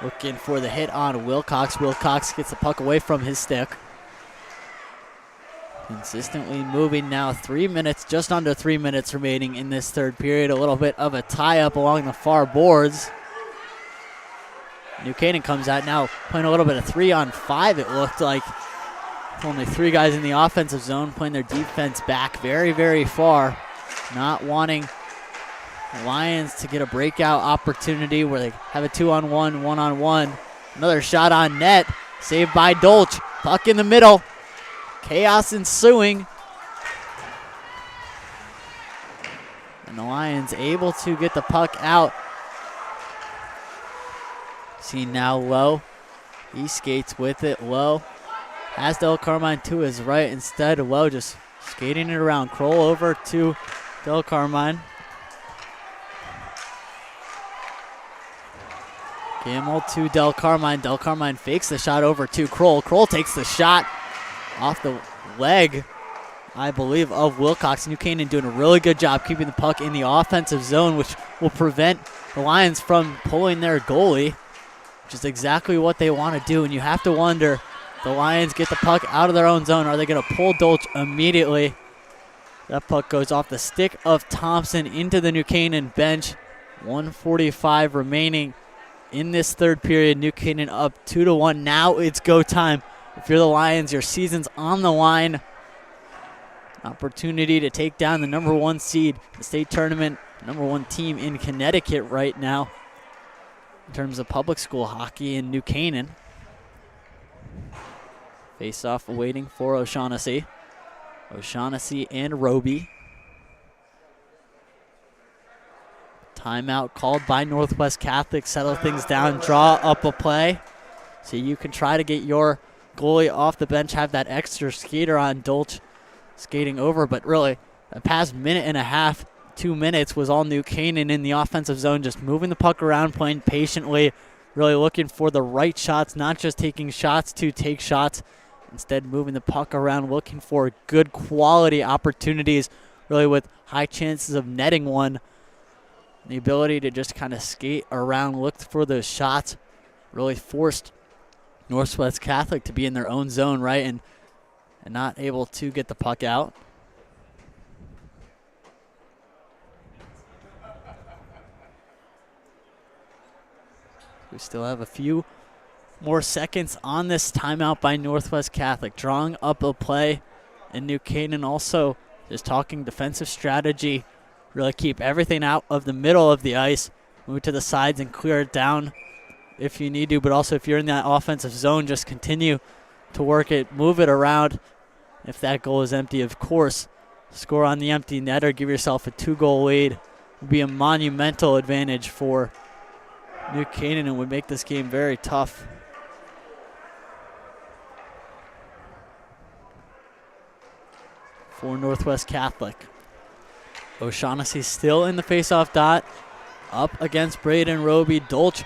looking for the hit on Wilcox. Wilcox gets the puck away from his stick. Consistently moving now. 3 minutes, just under 3 minutes remaining in this third period. A little bit of a tie-up along the far boards. New Canaan comes out now playing a little bit of 3-on-5, it looked like. Only 3 guys in the offensive zone playing their defense back very, very far. Not wanting the Lions to get a breakout opportunity where they have a 2-on-1, 1-on-1. Another shot on net, saved by Dolch. Puck in the middle. Chaos ensuing. And the Lions able to get the puck out. See now Lowe. He skates with it. Lowe has Del Carmine to his right. Instead, Lowe just skating it around. Kroll over to Del Carmine. Gamble to Del Carmine. Del Carmine fakes the shot over to Kroll. Kroll takes the shot off the leg, I believe, of Wilcox. New Canaan doing a really good job keeping the puck in the offensive zone, which will prevent the Lions from pulling their goalie, which is exactly what they want to do. And you have to wonder, the Lions get the puck out of their own zone. Are they going to pull Dolch immediately? That puck goes off the stick of Thompson into the New Canaan bench. 1:45 remaining in this third period. New Canaan up 2-1. Now it's go time. If you're the Lions, your season's on the line. Opportunity to take down the number 1 seed, the state tournament, number 1 team in Connecticut right now in terms of public school hockey in New Canaan. Face-off waiting for O'Shaughnessy. O'Shaughnessy and Roby. Timeout called by Northwest Catholic. Settle things down, draw up a play so you can try to get your goalie off the bench, have that extra skater on Dolch skating over. But really, the past minute and a half, 2 minutes, was all New Canaan in the offensive zone, just moving the puck around, playing patiently, really looking for the right shots, not just taking shots to take shots, instead moving the puck around, looking for good quality opportunities, really with high chances of netting one. The ability to just kind of skate around, look for those shots, really forced Northwest Catholic to be in their own zone, right, and not able to get the puck out. We still have a few more seconds on this timeout by Northwest Catholic, drawing up a play, and New Canaan also just talking defensive strategy, really keep everything out of the middle of the ice, move to the sides and clear it down if you need to, but also if you're in that offensive zone, just continue to work it, move it around. If that goal is empty, of course, score on the empty netter, give yourself a 2-goal lead. It would be a monumental advantage for New Canaan and would make this game very tough. For Northwest Catholic. O'Shaughnessy still in the faceoff dot, up against Braden Roby. Dolch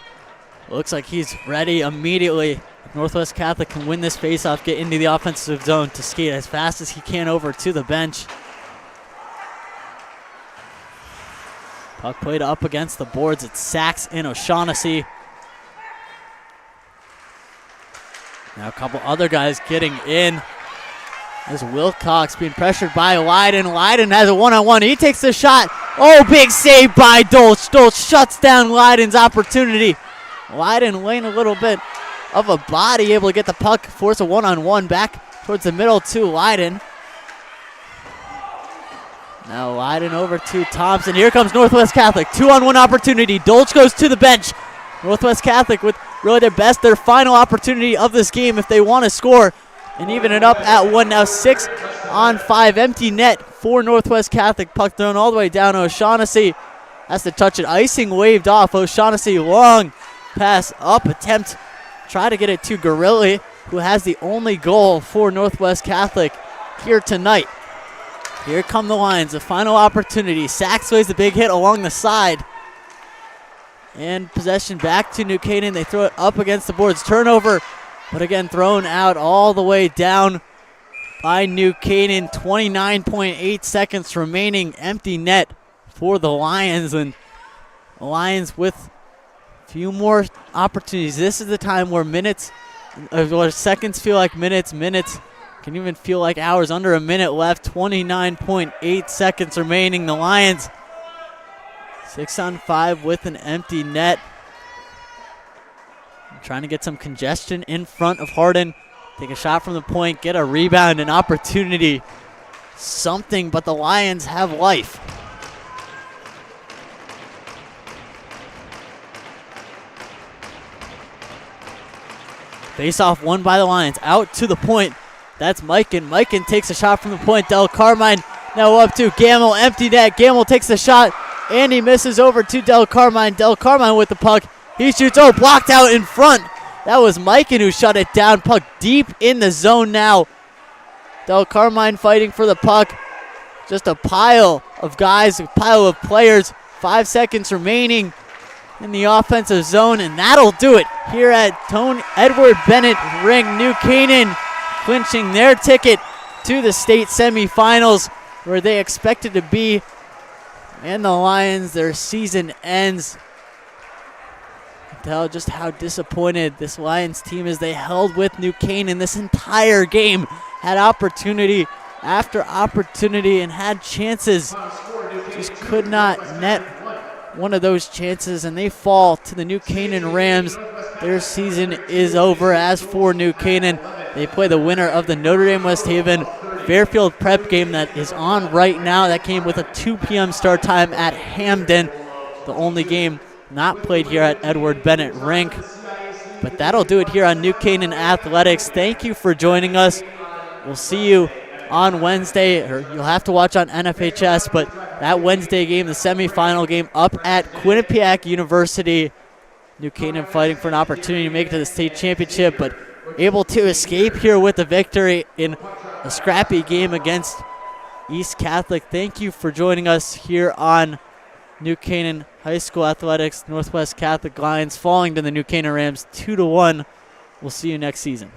looks like he's ready immediately. Northwest Catholic can win this faceoff, get into the offensive zone to skate as fast as he can over to the bench. Puck played up against the boards. It's Sachs and O'Shaughnessy. Now a couple other guys getting in. There's Wilcox being pressured by Leiden. Leiden has a 1-on-1. He takes the shot, Oh, big save by Dolch. Dolch shuts down Leiden's opportunity. Leiden laying a little bit of a body, able to get the puck, force a one-on-one back towards the middle to Leiden. Now Leiden over to Thompson. Here comes Northwest Catholic. 2-on-1 opportunity. Dolch goes to the bench. Northwest Catholic with really their final opportunity of this game if they want to score and even it up at 1. Now 6-on-5. Empty net for Northwest Catholic. Puck thrown all the way down. O'Shaughnessy has to touch it. Icing waved off. O'Shaughnessy long pass up attempt. Try to get it to Gorilli, who has the only goal for Northwest Catholic here tonight. Here come the Lions, the final opportunity. Sachs lays the big hit along the side. And possession back to New Canaan. They throw it up against the boards. Turnover, but again thrown out all the way down by New Canaan. 29.8 seconds remaining. Empty net for the Lions. And the Lions with a few more opportunities. This is the time where seconds feel like minutes. Minutes can even feel like hours. Under a minute left. 29.8 seconds remaining. The Lions 6-on-5 with an empty net. Trying to get some congestion in front of Hardin. Take a shot from the point, get a rebound, an opportunity. Something, but the Lions have life. Face-off won by the Lions. Out to the point. That's Mikan. Mikan takes a shot from the point. Del Carmine now up to Gamble. Empty net. Gamble takes the shot, and he misses over to Del Carmine. Del Carmine with the puck. He shoots. Oh, blocked out in front. That was Mikan who shut it down. Puck deep in the zone now. Del Carmine fighting for the puck. Just a pile of guys, a pile of players. 5 seconds remaining in the offensive zone, and that'll do it here at Edward Bennett Rink. New Canaan clinching their ticket to the state semifinals where they expected to be. And the Lions, their season ends. Tell just how disappointed this Lions team is. They held with New Canaan this entire game, had opportunity after opportunity and had chances, just could not net one of those chances, and they fall to the New Canaan Rams. Their season is over. As for New Canaan, they play the winner of the Notre Dame West Haven Fairfield Prep game that is on right now. That came with a 2 p.m. start time at Hamden, the only game not played here at Edward Bennett Rink. But that'll do it here on New Canaan Athletics. Thank you for joining us. We'll see you on Wednesday, or you'll have to watch on NFHS, but that Wednesday game, the semifinal game up at Quinnipiac University. New Canaan fighting for an opportunity to make it to the state championship, but able to escape here with the victory in a scrappy game against East Catholic. Thank you for joining us here on New Canaan High School Athletics. Northwest Catholic Lions falling to the New Canaan Rams 2-1. We'll see you next season.